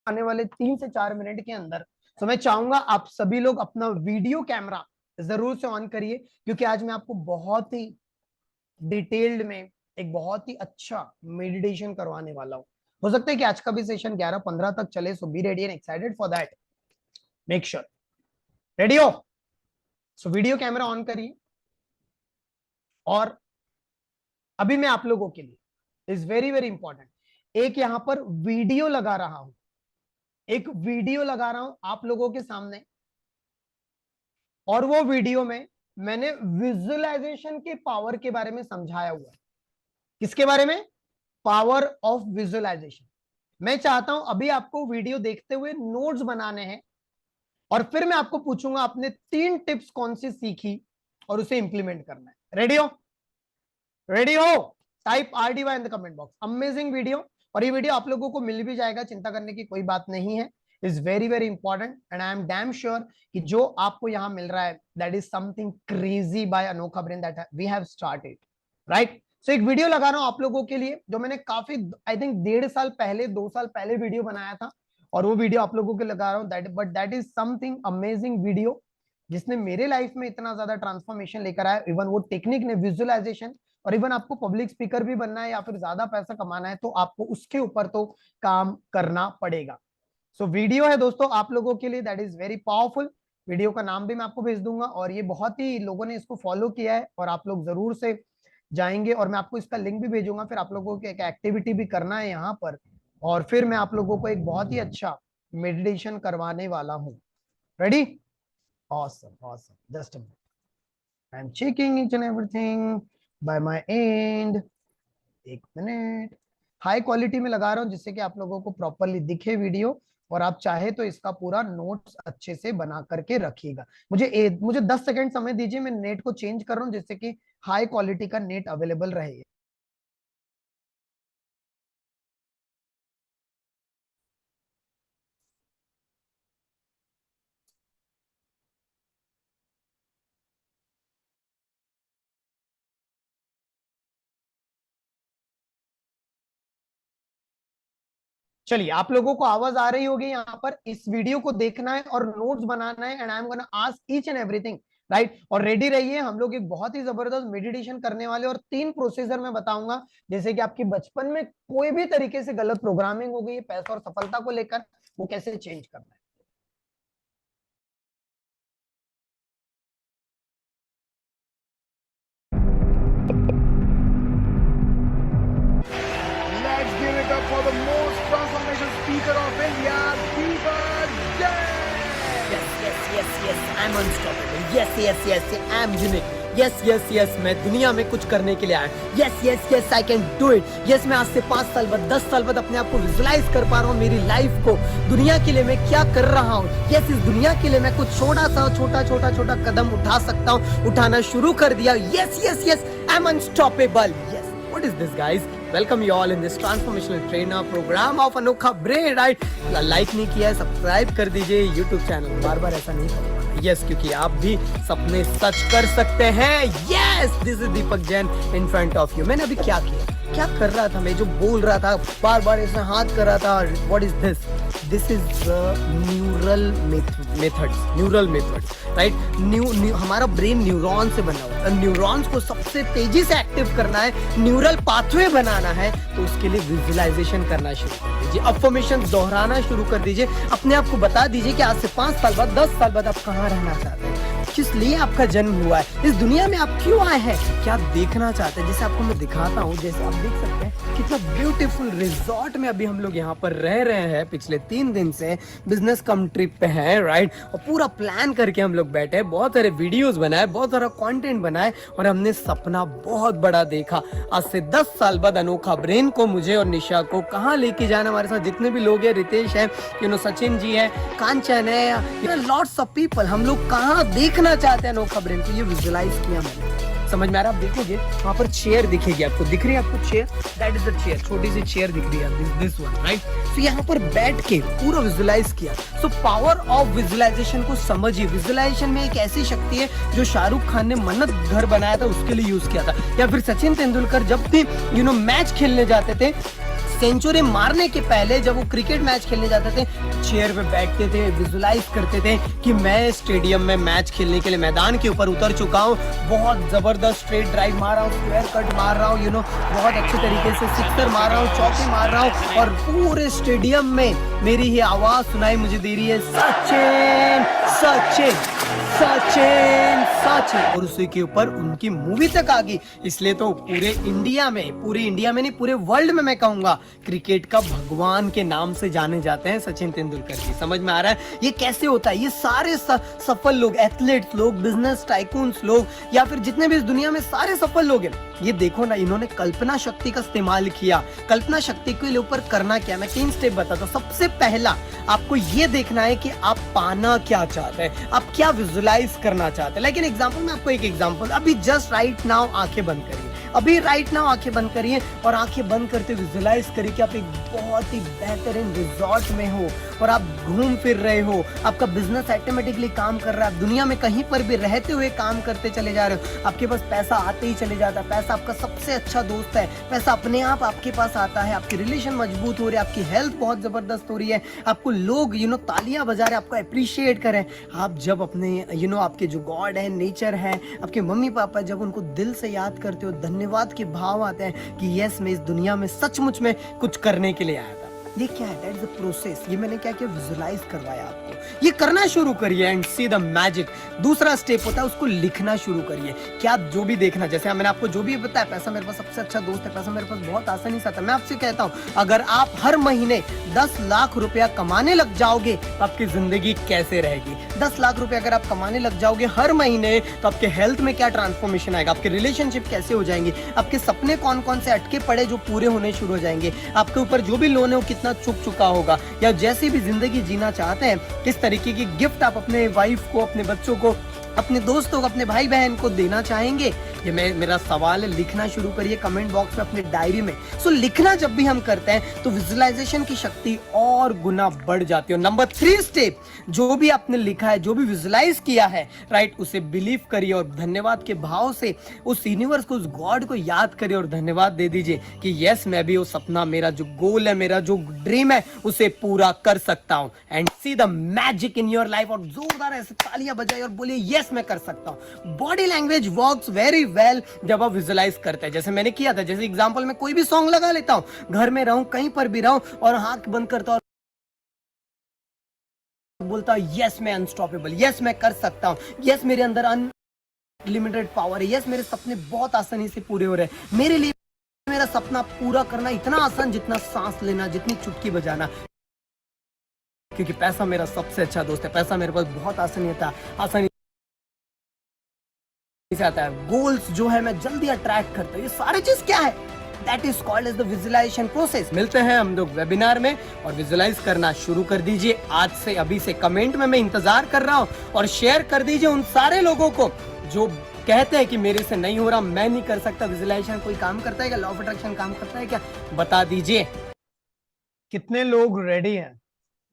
आने वाले 3 से 4 मिनट के अंदर। तो मैं चाहूंगा आप सभी लोग अपना वीडियो कैमरा जरूर से ऑन करिए, क्योंकि आज मैं आपको बहुत ही डिटेल्ड में एक बहुत ही अच्छा मेडिटेशन करवाने वाला हूं। हो सकता है कि आज का भी सेशन 11:15 तक चले, so be ready and excited for that. Make sure ready हो। सो वीडियो कैमरा ऑन करिए, और अभी मैं आप लोगों के लिए इज वेरी वेरी इंपॉर्टेंट एक यहां पर वीडियो लगा रहा हूं, एक वीडियो लगा रहा हूं आप लोगों के सामने। और वो वीडियो में मैंने विजुअलाइजेशन के पावर के बारे में समझाया हुआ है। किसके बारे में? Power of visualization. मैं चाहता हूं अभी आपको वीडियो देखते हुए नोट्स बनाने हैं, और फिर मैं आपको पूछूंगा आपने 3 टिप्स कौन सी सीखी और उसे इंप्लीमेंट करना है। रेडी हो? रेडी हो? Type RDY in the comment box. Amazing video, और ये वीडियो आप लोगों को मिल भी जाएगा, चिंता करने की कोई बात नहीं है। Is very very important and I am damn sure कि जो आपको यहां मिल रहा है that is something crazy by अनोखा brain that we have started, right? So एक वीडियो लगा रहा हूं आप लोगों के लिए, जो मैंने काफी आई थिंक 1.5 साल पहले 2 साल पहले वीडियो बनाया था, और वो वीडियो आप लोगों के लगा रहा हूं। That is something amazing video, जिसने मेरे लाइफ में इतना ज्यादा ट्रांसफॉर्मेशन लेकर आया। इवन वो टेक्निक ने, विजुअलाइजेशन, और इवन आपको पब्लिक स्पीकर भी बनना है या फिर ज्यादा पैसा कमाना है, तो आपको उसके ऊपर तो काम करना पड़ेगा। सो वीडियो है दोस्तों आप लोगों के लिए, that is very powerful. Video का नाम भी मैं आपको भेज दूंगा, और ये बहुत ही लोगों ने इसको फॉलो किया है, और आप लोग जरूर से जाएंगे, और मैं आपको इसका लिंक भी भेजूंगा। फिर आप लोगों को एक एक्टिविटी भी करना है यहाँ पर, और फिर मैं आप लोगों को एक बहुत ही अच्छा मेडिटेशन करवाने वाला हूँ। Ready? Awesome, awesome. Just a minute. I'm checking each and everything by my end. 1 minute. High quality में लगा रहा हूँ जिससे कि आप लोगों को प्रॉपरली दिखे वीडियो, और आप चाहे तो इसका पूरा नोट्स अच्छे से बना करके रखिएगा। मुझे 10 सेकंड समय दीजिए, मैं नेट को चेंज कर रहा हूँ जिससे कि हाई क्वालिटी का नेट अवेलेबल रहे। चलिए, आप लोगों को आवाज आ रही होगी यहाँ पर। इस वीडियो को देखना है और नोट्स बनाना है, and I am gonna ask each and everything, right? और रेडी रहिए, हम लोग एक बहुत ही जबरदस्त मेडिटेशन करने वाले, और 3 प्रोसीजर मैं बताऊंगा, जैसे कि आपकी बचपन में कोई भी तरीके से गलत प्रोग्रामिंग हो गई है पैसा और सफलता को लेकर, वो कैसे चेंज करना है। Let's give it up for the most transformation speaker of India, Deepak Jain. Yes, I'm unstoppable. Yes, I'm unique. Yes, मैं दुनिया में कुछ करने के लिए आया। Yes, I can do it. Yes, मैं आज से 5 साल बाद 10 साल बाद अपने आप को विजुलाइज कर पा रहा हूँ, मेरी लाइफ को, दुनिया के लिए मैं क्या कर रहा हूँ। Yes, इस दुनिया के लिए मैं कुछ छोटा कदम उठा सकता हूँ, उठाना शुरू कर दिया। Yes, I'm unstoppable. Yes, what is this, guys? Welcome you all in this transformational trainer program of अनोखा ब्रेन, राइट? लाइक नहीं किया है, सब्सक्राइब कर दीजिए YouTube चैनल। बार ऐसा नहीं करूँगा। यस, क्योंकि आप भी सपने सच कर सकते हैं। Yes, this is Deepak Jain in front of you. मैंने अभी क्या किया, क्या कर रहा था मैं, जो बोल रहा था बार ऐसे हाथ कर रहा था। What is this? This is neural methods, right? हमारा ब्रेन न्यूरॉन से बना हुआ है। न्यूरॉन्स को सबसे तेजी से एक्टिव करना है, न्यूरल पाथवे बनाना है, तो उसके लिए विजुअलाइजेशन करना शुरू कर दीजिए, अफर्मेशंस दोहराना शुरू कर दीजिए। अपने आप को बता दीजिए कि आज से 5 साल बाद 10 साल बाद आप कहाँ रहना चाहते हैं, किस लिए आपका जन्म हुआ है, इस दुनिया में आप क्यों आए हैं, क्या आप देखना चाहते हैं। जैसे आपको मैं दिखाता हूँ, जैसे आप देख सकते हैं कितना ब्यूटीफुल रिजॉर्ट में अभी हम लोग यहाँ पर रह रहे हैं। पिछले 3 दिन से बिजनेस कम ट्रिप पे हैं, राइट? और पूरा प्लान करके हम लोग बैठे, बहुत सारे वीडियोस बनाए, बहुत सारा कंटेंट बनाए, और हमने सपना बहुत बड़ा देखा। आज से 10 साल बाद अनोखा ब्रेन को, मुझे और निशा को कहाँ लेके जाना, हमारे साथ जितने भी लोग हैं, रितेश है, सचिन जी है, कांचन है, लॉट्स ऑफ पीपल, हम लोग कहाँ देखना चाहते हैं अनोखा ब्रेन को, ये विजुअलाइज किया मैंने। समझ में आ रहा है? आप देखोगे वहां पर चेयर दिखेगी आपको, दिख रही है आपको chair? That is the chair, छोटी सी चेयर दिख रही है, दिस वन, राइट? तो यहाँ पर बैठ के पूरा विजुअलाइज किया। सो पावर ऑफ विजुअलाइजेशन को समझिए। विजुअलाइजेशन में एक ऐसी शक्ति है जो शाहरुख खान ने मन्नत घर बनाया था उसके लिए यूज किया था, या फिर सचिन तेंदुलकर जब भी मैच खेलने जाते थे, सेंचुरी मारने के पहले जब वो क्रिकेट मैच खेलने जाते थे, चेयर पे बैठते थे, विजुलाइज करते थे कि मैं स्टेडियम में मैच खेलने के लिए मैदान के ऊपर उतर चुका हूँ, बहुत जबरदस्त स्ट्रेट ड्राइव मार रहा हूँ, स्क्वायर कट मार रहा हूँ, बहुत अच्छे तरीके से सिक्सर मार रहा हूँ, चौके मार रहा हूँ, और पूरे स्टेडियम में मेरी ही आवाज सुनाई मुझे दे रही है, सचिन सचिन सचिन सचिन, और उसी के ऊपर उनकी मूवी तक आ गई। इसलिए तो पूरे इंडिया में नहीं, पूरे वर्ल्ड में मैं कहूंगा क्रिकेट का भगवान के नाम से जाने जाते हैं सचिन तेंदुलकर जी। समझ में आ रहा है ये कैसे होता है? ये सारे सफल लोग, एथलीट्स लोग, बिजनेस टाइकून्स लोग, या फिर जितने भी इस दुनिया में सारे सफल लोग हैं, ये देखो ना, इन्होंने कल्पना शक्ति का इस्तेमाल किया। कल्पना शक्ति के ऊपर करना क्या, मैं 3 स्टेप बताता हूँ। सबसे पहला आपको ये देखना है कि आप पाना क्या चाहते हैं, आप क्या विजुलाइज करना चाहते हैं। लेकिन एग्जांपल में आपको एक एग्जांपल, अभी जस्ट राइट नाउ आंखें बंद करिए, अभी राइट नाउ आंखें बंद करिए और आंखें बंद करते विजुलाइज करिए कि आप एक बहुत ही बेहतरीन रिजॉर्ट में हो और आप घूम फिर रहे हो, आपका बिजनेस ऑटोमेटिकली काम कर रहा है, दुनिया में कहीं पर भी रहते हुए काम करते चले जा रहे हो, आपके पास पैसा आते ही चले जाता है, पैसा आपका सबसे अच्छा दोस्त है, पैसा अपने आप आपके पास आता है, आपके रिलेशन मजबूत हो रहे हैं, आपकी हेल्थ बहुत जबरदस्त हो रही है, आपको लोग तालियां बजा रहे, आपको अप्रिशिएट करें। आप जब अपने आपके जो गॉड है, नेचर है, आपके मम्मी पापा, जब उनको दिल से याद करते हो, धन्यवाद के भाव आते हैं कि यस, मैं इस दुनिया में सचमुच में कुछ करने के लिए आया था। ये क्या है? That is the process. ये मैंने क्या किया, विजुलाइज करवाया आपको। ये करना शुरू करिए एंड सी द मैजिक। दूसरा स्टेप होता है उसको लिखना शुरू करिए। क्या जो भी देखना, जैसे मैंने आपको जो भी बताया, पैसा मेरे पास सबसे अच्छा दोस्त है, पैसा मेरे पास बहुत आसानी से आता है। मैं आपसे कहता हूँ, अगर आप हर महीने 10 लाख रुपया कमाने लग जाओगे तो आपकी जिंदगी कैसे रहेगी? 10 लाख रुपया अगर आप कमाने लग जाओगे हर महीने, तो आपके हेल्थ में क्या ट्रांसफॉर्मेशन आएगा, आपके रिलेशनशिप कैसे हो जाएंगे, आपके सपने कौन कौन से अटके पड़े जो पूरे होने शुरू हो जाएंगे, आपके ऊपर जो भी लोन है वो कितना चुक चुका होगा, या जैसी भी जिंदगी जीना चाहते हैं, किस तरीके की गिफ्ट आप अपने वाइफ को, अपने बच्चों को, अपने दोस्तों को, अपने भाई बहन को देना चाहेंगे। ये मेरा सवाल है, लिखना शुरू करिए कमेंट बॉक्स में, अपने डायरी में। सो लिखना जब भी हम करते हैं तो विजुअलाइजेशन की शक्ति और गुना बढ़ जाती है। नंबर 3 स्टेप, जो भी आपने लिखा है, जो भी विजुअलाइज किया है, राइट, उसे बिलीव करिए और धन्यवाद के भाव से उस यूनिवर्स को, उस गॉड को याद करिए और धन्यवाद दे दीजिए कि यस, मैं भी वो सपना, मेरा जो गोल है, मेरा जो ड्रीम है, उसे पूरा कर सकता हूं। And see the magic in your life. और जोरदार ऐसे तालियां बजाइए और बोलिए यस, मैं कर सकता हूं। Body language works very well जब आप विजुअलाइज करते हैं, जैसे मैंने किया था। जैसे एग्जांपल में कोई भी सॉन्ग लगा लेता हूं, घर में रहूं, कहीं पर भी रहूं, और आंख बंद करता हूं, बोलता हूं यस, मैं अनस्टॉपेबल, यस, मैं कर सकता हूं, यस, मेरे अंदर अनलिमिटेड पावर है, यस, मेरे सपने बहुत आसानी से पूरे हो रहे हैं। मेरे लिए मेरा सपना पूरा करना इतना आसान जितना सांस लेना, जितनी चुटकी बजाना, क्योंकि पैसा मेरा सबसे अच्छा दोस्त है। पैसा मेरे पास बहुत आसानी से आता है। गोल्स जो है मैं जल्दी अट्रैक्ट करता हूँ। ये सारी चीज क्या है? That is called as the visualization process. मिलते हैं हम लोग वेबिनार में, और विजुअलाइज करना शुरू कर दीजिए आज से, अभी से। कमेंट में मैं इंतजार कर रहा हूँ, और शेयर कर दीजिए उन सारे लोगों को जो कहते हैं कि मेरे से नहीं हो रहा, मैं नहीं कर सकता। विजुअलाइजेशन कोई काम करता है क्या? लॉ ऑफ अट्रैक्शन काम करता है क्या? बता दीजिए। कितने लोग रेडी हैं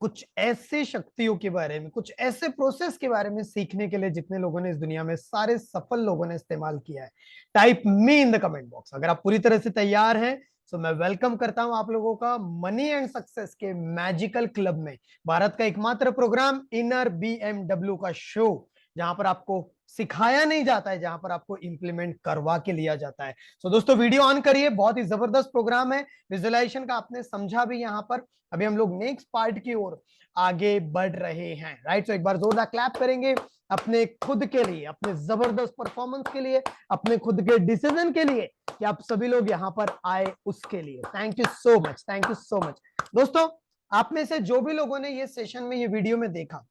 कुछ ऐसे शक्तियों के बारे में, कुछ ऐसे प्रोसेस के बारे में सीखने के लिए जितने लोगों ने इस दुनिया में, सारे सफल लोगों ने इस्तेमाल किया है? Type me in the comment box. अगर आप पूरी तरह से तैयार हैं तो मैं वेलकम करता हूं आप लोगों का मनी एंड सक्सेस के मैजिकल क्लब में, भारत का एकमात्र प्रोग्राम इनर BMW का शो, जहां पर आपको सिखाया नहीं जाता है, जहां पर आपको इंप्लीमेंट करवा के लिया जाता है। सो दोस्तों, वीडियो ऑन करिए, बहुत ही जबरदस्त प्रोग्राम है। विजुअलाइजेशन का आपने समझा भी यहाँ पर। अभी हम लोग नेक्स्ट पार्ट की ओर आगे बढ़ रहे हैं, राइट। सो एक बार जोरदार क्लैप करेंगे अपने खुद के लिए, अपने जबरदस्त परफॉर्मेंस के लिए, अपने खुद के डिसीजन के लिए कि आप सभी लोग यहाँ पर आए, उसके लिए। Thank you so much, thank you so much. दोस्तों, आप में से जो भी लोगों ने ये सेशन में, ये वीडियो में देखा,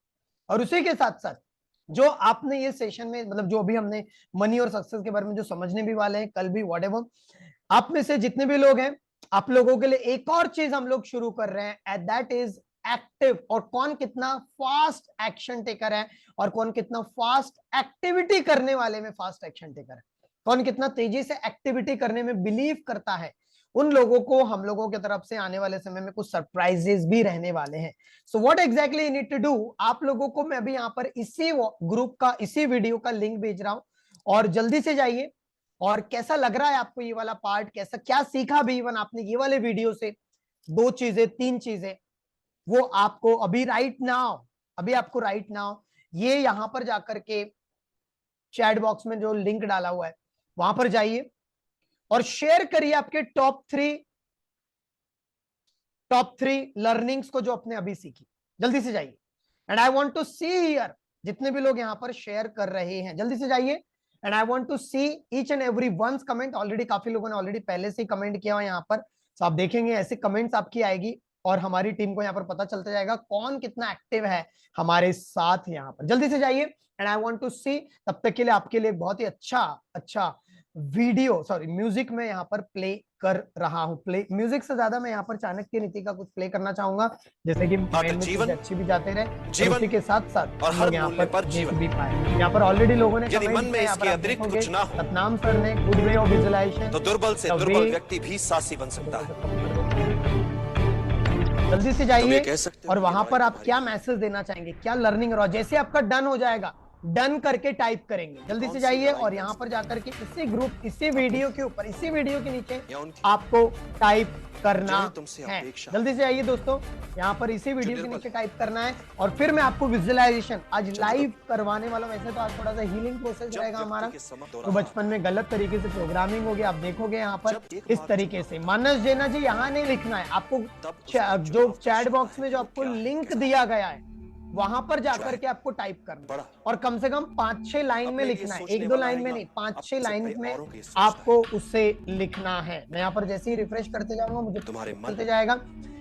और उसी के साथ साथ जो आपने ये सेशन में, मतलब जो अभी हमने मनी और सक्सेस के बारे में जो समझने भी वाले हैं, कल भी, व्हाटएवर, आप में से जितने भी लोग हैं, आप लोगों के लिए एक और चीज हम लोग शुरू कर रहे हैं, एंड दैट इज एक्टिव। और कौन कितना फास्ट एक्शन टेकर है, और कौन कितना फास्ट एक्टिविटी करने वाले में फास्ट एक्शन टेकर है, कौन कितना तेजी से एक्टिविटी करने में बिलीव करता है, उन लोगों को हम लोगों की तरफ से आने वाले समय में कुछ सरप्राइजेस भी रहने वाले हैं। So what exactly you need to do, आप लोगों को मैं अभी यहाँ पर इसी ग्रुप का, इसी वीडियो का लिंक भेज रहा हूं, और जल्दी से जाइए। और कैसा लग रहा है आपको ये वाला पार्ट, कैसा, क्या सीखा भी इवन आपने ये वाले वीडियो से, दो चीजें, तीन चीजें, वो आपको अभी राइट नाउ ये यहां पर जाकर के चैट बॉक्स में जो लिंक डाला हुआ है वहां पर जाइए और शेयर करिए आपके टॉप थ्री लर्निंग्स को जो आपने अभी सीखी। जल्दी से जाइए and I want to see here, जितने भी लोग यहां पर शेयर कर रहे हैं जल्दी से जाइए and I want to see each and every one's comment. Already काफी लोगों ने ऑलरेडी पहले से ही कमेंट किया हुआ यहाँ पर, तो आप देखेंगे ऐसे कमेंट्स आपकी आएगी और हमारी टीम को यहाँ पर पता चलता जाएगा कौन कितना एक्टिव है हमारे साथ यहाँ पर। जल्दी से जाइए एंड आई वांट टू सी। तब तक के लिए आपके लिए बहुत ही अच्छा वीडियो म्यूजिक में यहाँ पर प्ले कर रहा हूँ। प्ले म्यूजिक से ज्यादा मैं यहाँ पर चाणक्य नीति का कुछ प्ले करना चाहूंगा, जैसे कि माइंड में चीजें अच्छी भी जाते रहे, जीवन उसी के साथ साथ और हर यहाँ मूल्य पर देख जीवन भी पाए। यहाँ पर ऑलरेडी लोगों ने यदि मन कमेंट में किया, यहाँ इसके पर आप अतिरिक्त देखोगे, कुछ ना हो, सतनाम सर ने गुड वे ऑफ विजुअलाइजेशन, तो दुर्बल से दुर्बल व्यक्ति भी साहसी बन सकता है। जल्दी से तुम ये जाइए कह सकते हो और कि वहां पर आप तुम्हारी क्या मैसेज देना चाहेंगे, क्या लर्निंग रहा, जैसे आपका डन हो जाएगा डन करके टाइप करेंगे। जल्दी से जाइए और यहाँ पर जाकर के इसी ग्रुप, इसी वीडियो के ऊपर, इसी वीडियो के नीचे आपको टाइप करना है। जल्दी से आइए दोस्तों, यहाँ पर इसी वीडियो के नीचे टाइप करना है और फिर मैं आपको विजुअलाइजेशन आज लाइव करवाने वाला हूं। वैसे तो आज थोड़ा सा हीलिंग प्रोसेस रहेगा हमारा, तो बचपन में गलत तरीके से प्रोग्रामिंग हो गया, आप देखोगे यहाँ पर इस तरीके से। मानस जैना जी यहाँ नहीं लिखना है आपको, जो चैट बॉक्स में जो आपको लिंक दिया गया है वहां पर जाकर के आपको टाइप करना और कम से कम 5-6 लाइन में लिखना है, 1-2 लाइन में नहीं, 5-6 लाइन में आपको उससे लिखना है। मैं यहाँ पर जैसे ही रिफ्रेश करते जाऊंगा मुझे चलते जाएगा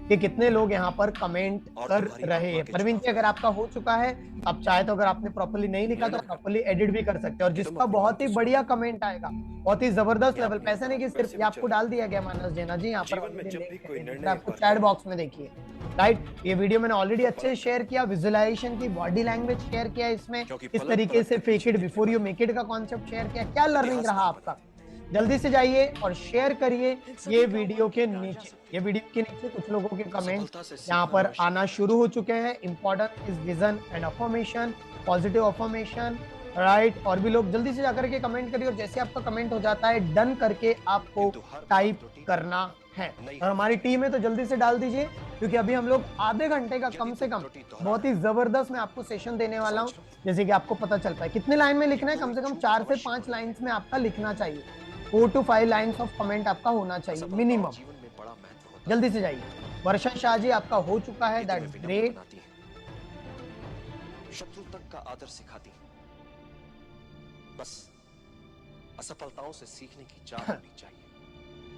कि कितने लोग यहाँ पर कमेंट कर रहे हैं। परवीन जी अगर आपका हो चुका है, आप चाहे तो अगर आपने प्रॉपर्ली नहीं लिखा तो प्रॉपर्ली एडिट भी कर सकते हैं। और जिसका बहुत ही बढ़िया कमेंट आएगा, बहुत ही जबरदस्त लेवल, पैसे नहीं कि सिर्फ ये आपको डाल दिया गया मानस जैना जी यहाँ पर, आपको चैट बॉक्स में देखिए राइट। ये वीडियो मैंने ऑलरेडी अच्छे से शेयर किया, विजुअलाइजेशन की बॉडी लैंग्वेज शेयर किया, इसमें इस तरीके से fake it before you make it का कॉन्सेप्ट शेयर किया। क्या लर्निंग रहा आपका, जल्दी से जाइए और शेयर करिए ये वीडियो के नीचे। ये वीडियो के नीचे कुछ लोगों के कमेंट यहाँ पर आना शुरू हो चुके हैं। Important is vision and affirmation, positive affirmation right. और भी लोग जल्दी से जाकर के कमेंट करिए और जैसे आपका कमेंट हो जाता है डन करके आपको टाइप करना है। और हमारी टीम है तो जल्दी से डाल दीजिए, क्योंकि अभी हम लोग आधे घंटे का कम से कम बहुत ही जबरदस्त मैं आपको सेशन देने वाला हूं, जैसे कि आपको पता चल पाए कितने लाइन में लिखना है। कम से कम 4 से 5 लाइंस में आपका लिखना चाहिए, 4 to 5 लाइंस ऑफ कमेंट आपका होना चाहिए मिनिमम। जल्दी से जाइए। वर्षा शाह जी आपका हो चुका है, दैट्स ग्रेट। शत्रु तक का आदर सिखाती, बस असफलताओं से सीखने की चाह होनी चाहिए।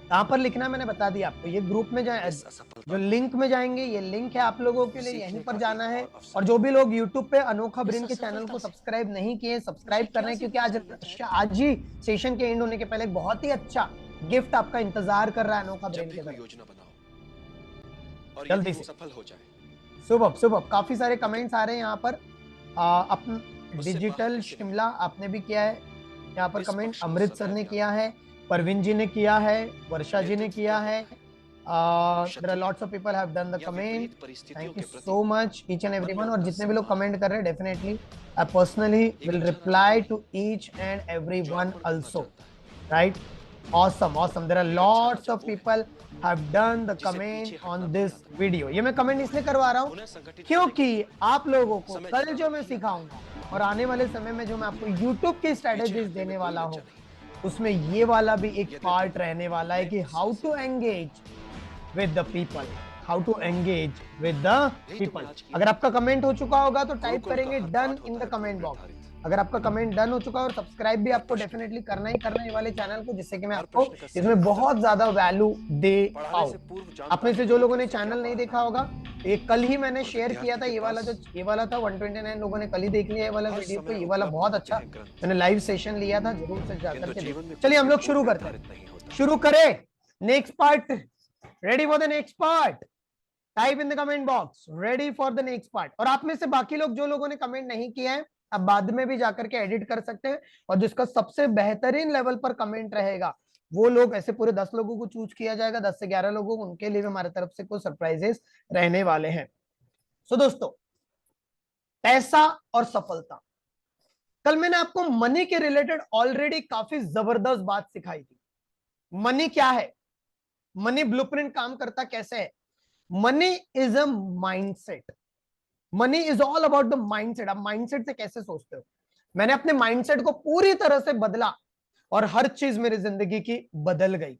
कहां पर लिखना मैंने बता दिया आपको, ये ग्रुप में जाए, जो लिंक में जाएंगे, ये लिंक है आप लोगों के लिए, यहीं पर जाना है। और जो भी लोग YouTube पे अनोखा ब्रेन के चैनल को सब्सक्राइब नहीं किए, सब्सक्राइब कर रहे हैं, क्योंकि आज ही सेशन के एंड होने के पहले एक बहुत ही अच्छा गिफ्ट आपका इंतजार कर रहा है अनोखा ब्रेन के तरफ। योजना बनाओ और जल्दी से सफल हो जाए। सुबह काफी सारे कमेंट्स आ रहे हैं यहाँ पर। अपन डिजिटल शिमला आपने भी किया है यहाँ पर कमेंट, अमृत सर ने किया है, परवीन जी ने किया है, वर्षा जी ने किया है। there are lots of people have done the comment. Thank you so much each and everyone। और जितने भी लोग कमेंट कर रहे हैं, definitely I personally will reply to each and everyone also, right? Awesome। There are lots of people have done the comment on this video। ये मैं comment इसलिए करवा रहा हूँ क्योंकि आप लोगों को कल जो मैं सिखाऊंगा और आने वाले समय में जो मैं आपको YouTube की स्ट्रेटेजीज देने वाला हूँ, उसमें ये वाला भी एक पार्ट रहने वाला है कि how to engage with the people, how to engage with the people. अगर आपका कमेंट हो चुका होगा तो टाइप करेंगे done in the comment box. अगर आपका कमेंट डन हो चुका है, और सब्सक्राइब भी आपको डेफिनेटली करना ही करना है ये वाले चैनल को, जिससे कि मैं आपको इसमें बहुत ज्यादा वैल्यू दे पाऊं। अपने से जो लोगों ने चैनल नहीं देखा होगा, एक कल ही मैंने शेयर किया था, ये वाला था 129 लोगों ने कल ही देख लिया ये वाला वीडियो को। ये वाला बहुत अच्छा मैंने लाइव सेशन लिया था, जरूर से जाकर के। चलिए हम लोग शुरू करते हैं, शुरू करें next part. Ready for the next part, type in the comment box ready for the next part. और आप में से बाकी लोग जो लोगों ने कमेंट नहीं किया है, अब बाद में भी जाकर के एडिट कर सकते हैं। और जिसका सबसे बेहतरीन लेवल पर कमेंट रहेगा, वो लोग, ऐसे पूरे 10 लोगों को चूज किया जाएगा, 10 से 11 लोगों को, उनके लिए भी हमारे तरफ से कुछ सरप्राइजेस रहने वाले हैं। सो दोस्तों, पैसा और सफलता, कल मैंने आपको मनी के रिलेटेड ऑलरेडी काफी जबरदस्त बात सिखाई थी। मनी क्या है, मनी ब्लूप्रिंट काम करता कैसे है, money is a mindset, money is all about the mindset. आप माइंडसेट से कैसे सोचते हो। मैंने अपने माइंडसेट को पूरी तरह से बदला और हर चीज मेरी जिंदगी की बदल गई।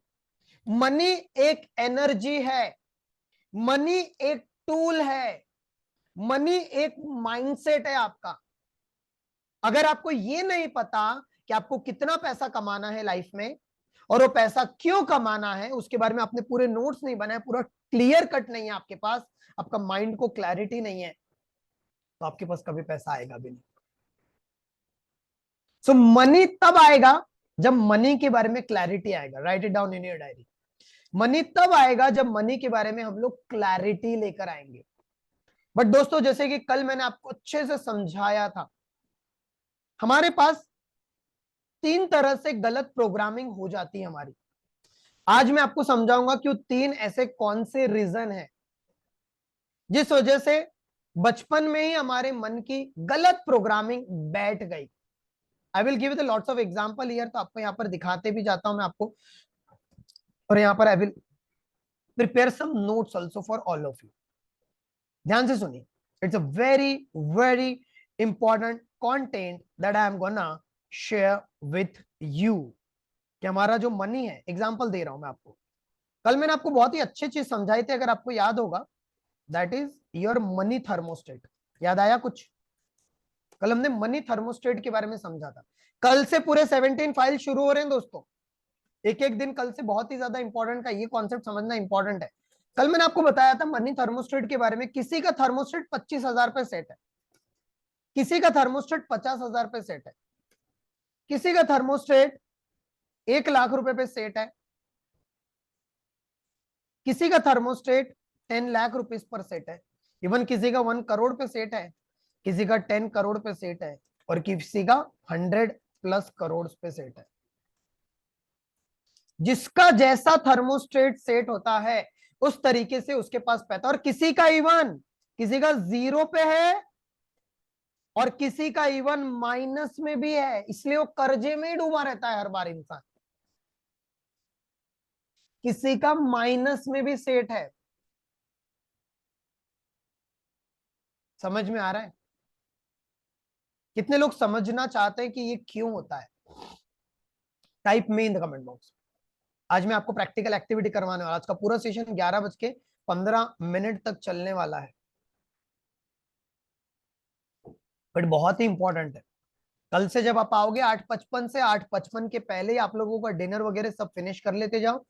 मनी एक एनर्जी है, मनी एक टूल है, मनी एक माइंडसेट है आपका। अगर आपको ये नहीं पता कि आपको कितना पैसा कमाना है लाइफ में और वो पैसा क्यों कमाना है, उसके बारे में आपने पूरे नोट्स नहीं बनाए, पूरा क्लियर कट नहीं है आपके पास, आपका माइंड को क्लैरिटी नहीं है, तो आपके पास कभी पैसा आएगा भी नहीं। सो मनी तब आएगा जब मनी के बारे में क्लैरिटी आएगा। Right it down in your diary. Money तब आएगा जब मनी के बारे में हम लोग क्लैरिटी लेकर आएंगे। बट दोस्तों, जैसे कि कल मैंने आपको अच्छे से समझाया था, हमारे पास 3 तरह से गलत प्रोग्रामिंग हो जाती है हमारी। आज मैं आपको समझाऊंगा कि 3 ऐसे कौन से रीजन है जिस वजह से बचपन में ही हमारे मन की गलत प्रोग्रामिंग बैठ गई। I will give the lots of example here, तो आपको यहाँ पर दिखाते भी जाता हूं मैं आपको, और यहाँ पर I will prepare some notes also for all of you. ध्यान से सुनिए, it's a very very important content that I am gonna share with you. कि हमारा जो मनी है, एग्जांपल दे रहा हूं मैं आपको, कल मैंने आपको बहुत ही अच्छी चीज समझाई थी, अगर आपको याद होगा, that is your money thermostat. याद आया कुछ? कल हमने मनी थर्मोस्टेट के बारे में समझा था। कल से पूरे 17 फाइल शुरू हो रहे हैं दोस्तों, एक एक दिन कल से बहुत ही ज्यादा इंपॉर्टेंट का, ये कॉन्सेप्ट समझना इंपॉर्टेंट है। कल मैंने आपको बताया था मनी थर्मोस्टेट के बारे में, किसी का थर्मोस्टेट 25,000 पे सेट है, किसी का थर्मोस्टेट 50,000 पे सेट है, किसी का थर्मोस्टेट 1,00,000 रुपए पे सेट है, किसी का thermostat 10 lakh rupees per set है, इवन किसी का 1 करोड़ पे सेट है, किसी का 10 करोड़ पे सेट है, और किसी का 100+ करोड़ पे सेट है। जिसका जैसा थर्मोस्टेट सेट होता है उस तरीके से उसके पास पैसा, और किसी का इवन, किसी का 0 पे है और किसी का इवन माइनस में भी है, इसलिए वो कर्जे में ही डूबा रहता है हर बार इंसान। किसी का माइनस में भी सेट है। समझ में आ रहा है? कितने लोग समझना चाहते हैं कि ये क्यों होता है? टाइप में इन द कमेंट बॉक्स। आज मैं आपको प्रैक्टिकल एक्टिविटी करवाने वाला, आज का पूरा सेशन 11:15 तक चलने वाला है, बट बहुत ही इंपॉर्टेंट है। कल से जब आप आओगे 8:55 से 8:55 के पहले ही आप लोगों का डिनर वगैरह सब फिनिश कर लेते जाओ,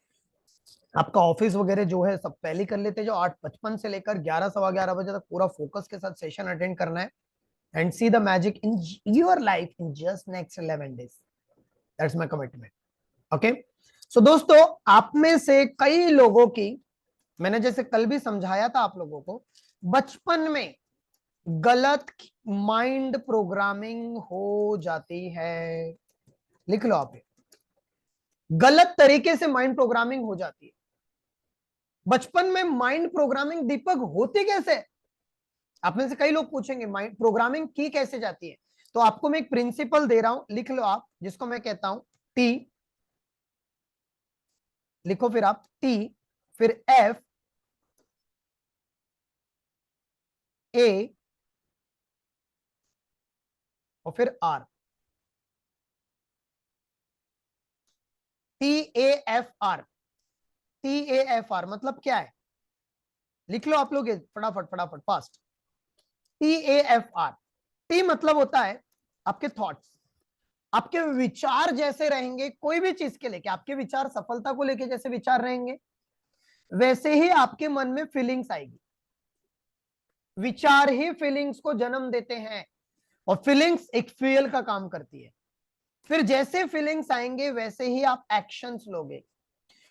आपका ऑफिस वगैरह जो है सब पहले कर लेते जाओ। 8:55 से लेकर 11, सवा 11 बजे तक पूरा फोकस के साथ सेशन अटेंड करना है, and see the magic in your life in just next 11 days। That's my commitment. Okay, so दोस्तों, आप में से कई लोगों की, मैंने जैसे कल भी समझाया था आप लोगों को, बचपन में गलत माइंड प्रोग्रामिंग हो जाती है। लिख लो आप, गलत तरीके से माइंड प्रोग्रामिंग हो जाती है। बचपन में माइंड प्रोग्रामिंग दीपक होती कैसे? आप में से कई लोग पूछेंगे माइंड प्रोग्रामिंग की कैसे जाती है, तो आपको मैं एक प्रिंसिपल दे रहा हूं, लिख लो आप, जिसको मैं कहता हूं टी। लिखो फिर आप टी, फिर एफ, ए, और फिर आर। TAFR। TAFR मतलब क्या है? लिख लो आप लोग फटाफट फटाफट फास्ट। TAFR, टी मतलब होता है आपके थॉट्स, आपके विचार जैसे रहेंगे कोई भी चीज के लेके, आपके विचार सफलता को लेके जैसे विचार रहेंगे वैसे ही आपके मन में फीलिंग्स आएगी। विचार ही फीलिंग्स को जन्म देते हैं, और फीलिंग्स एक फ्यूल का काम करती है। फिर जैसे फीलिंग्स आएंगे वैसे ही आप एक्शंस लोगे,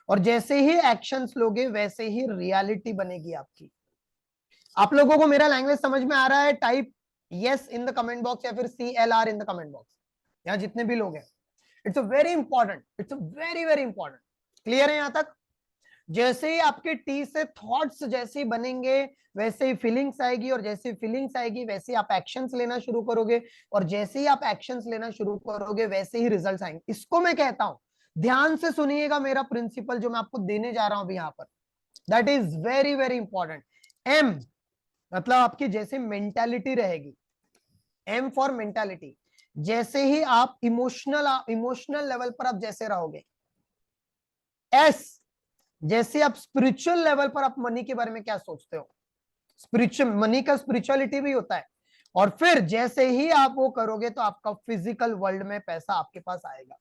और जैसे ही एक्शंस लोगे वैसे ही रियलिटी बनेगी आपकी। आप लोगों को मेरा लैंग्वेज समझ में आ रहा है? Type yes in the comment box या फिर CLR in the comment box, यहां जितने भी लोग हैं। It's a very important, it's a very very important. Clear है यहां तक? जैसे ही आपके टी से थॉट्स जैसे ही बनेंगे वैसे ही फीलिंग्स आएगी, और जैसे फीलिंग्स आएगी वैसे ही आप एक्शंस लेना शुरू करोगे, और जैसे ही आप एक्शंस लेना शुरू करोगे वैसे ही रिजल्ट्स आएंगे। इसको मैं कहता हूं, ध्यान से सुनिएगा मेरा प्रिंसिपल जो मैं आपको देने जा रहा हूं अभी यहां पर, that is very very important. Um मतलब आपकी जैसे मेंटालिटी रहेगी, एम फॉर मेंटालिटी, जैसे ही आप इमोशनल लेवल पर आप जैसे रहोगे। एस जैसे आप स्पिरिचुअल लेवल पर आप मनी के बारे में क्या सोचते हो, स्पिरिचुअल मनी का स्पिरिचुअलिटी भी होता है। और फिर जैसे ही आप वो करोगे तो आपका फिजिकल वर्ल्ड में पैसा आपके पास आएगा।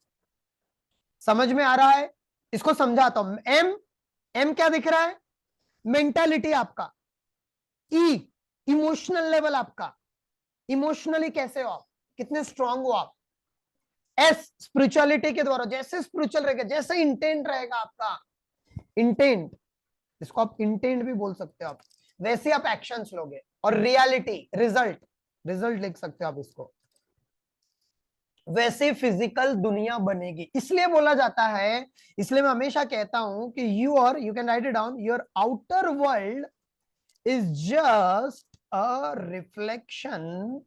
समझ में आ रहा है? इसको समझाता हूं। एम, एम क्या दिख रहा है? मेंटालिटी आपका। ई इमोशनल लेवल आपका, इमोशनली कैसे हो आप, कितने स्ट्रांग हो आप। एस स्पिरिचुअलिटी के द्वारा, जैसे स्पिरिचुअल रहेगा, जैसे इंटेंट रहेगा आपका, इंटेंट, इसको आप इंटेंट भी बोल सकते हो आप, वैसे आप एक्शंस लोगे। और रियलिटी रिजल्ट, रिजल्ट लिख सकते हो आप इसको, वैसे फिजिकल दुनिया बनेगी। इसलिए बोला जाता है, इसलिए मैं हमेशा कहता हूं कि you can write it down, your outer world is just a reflection,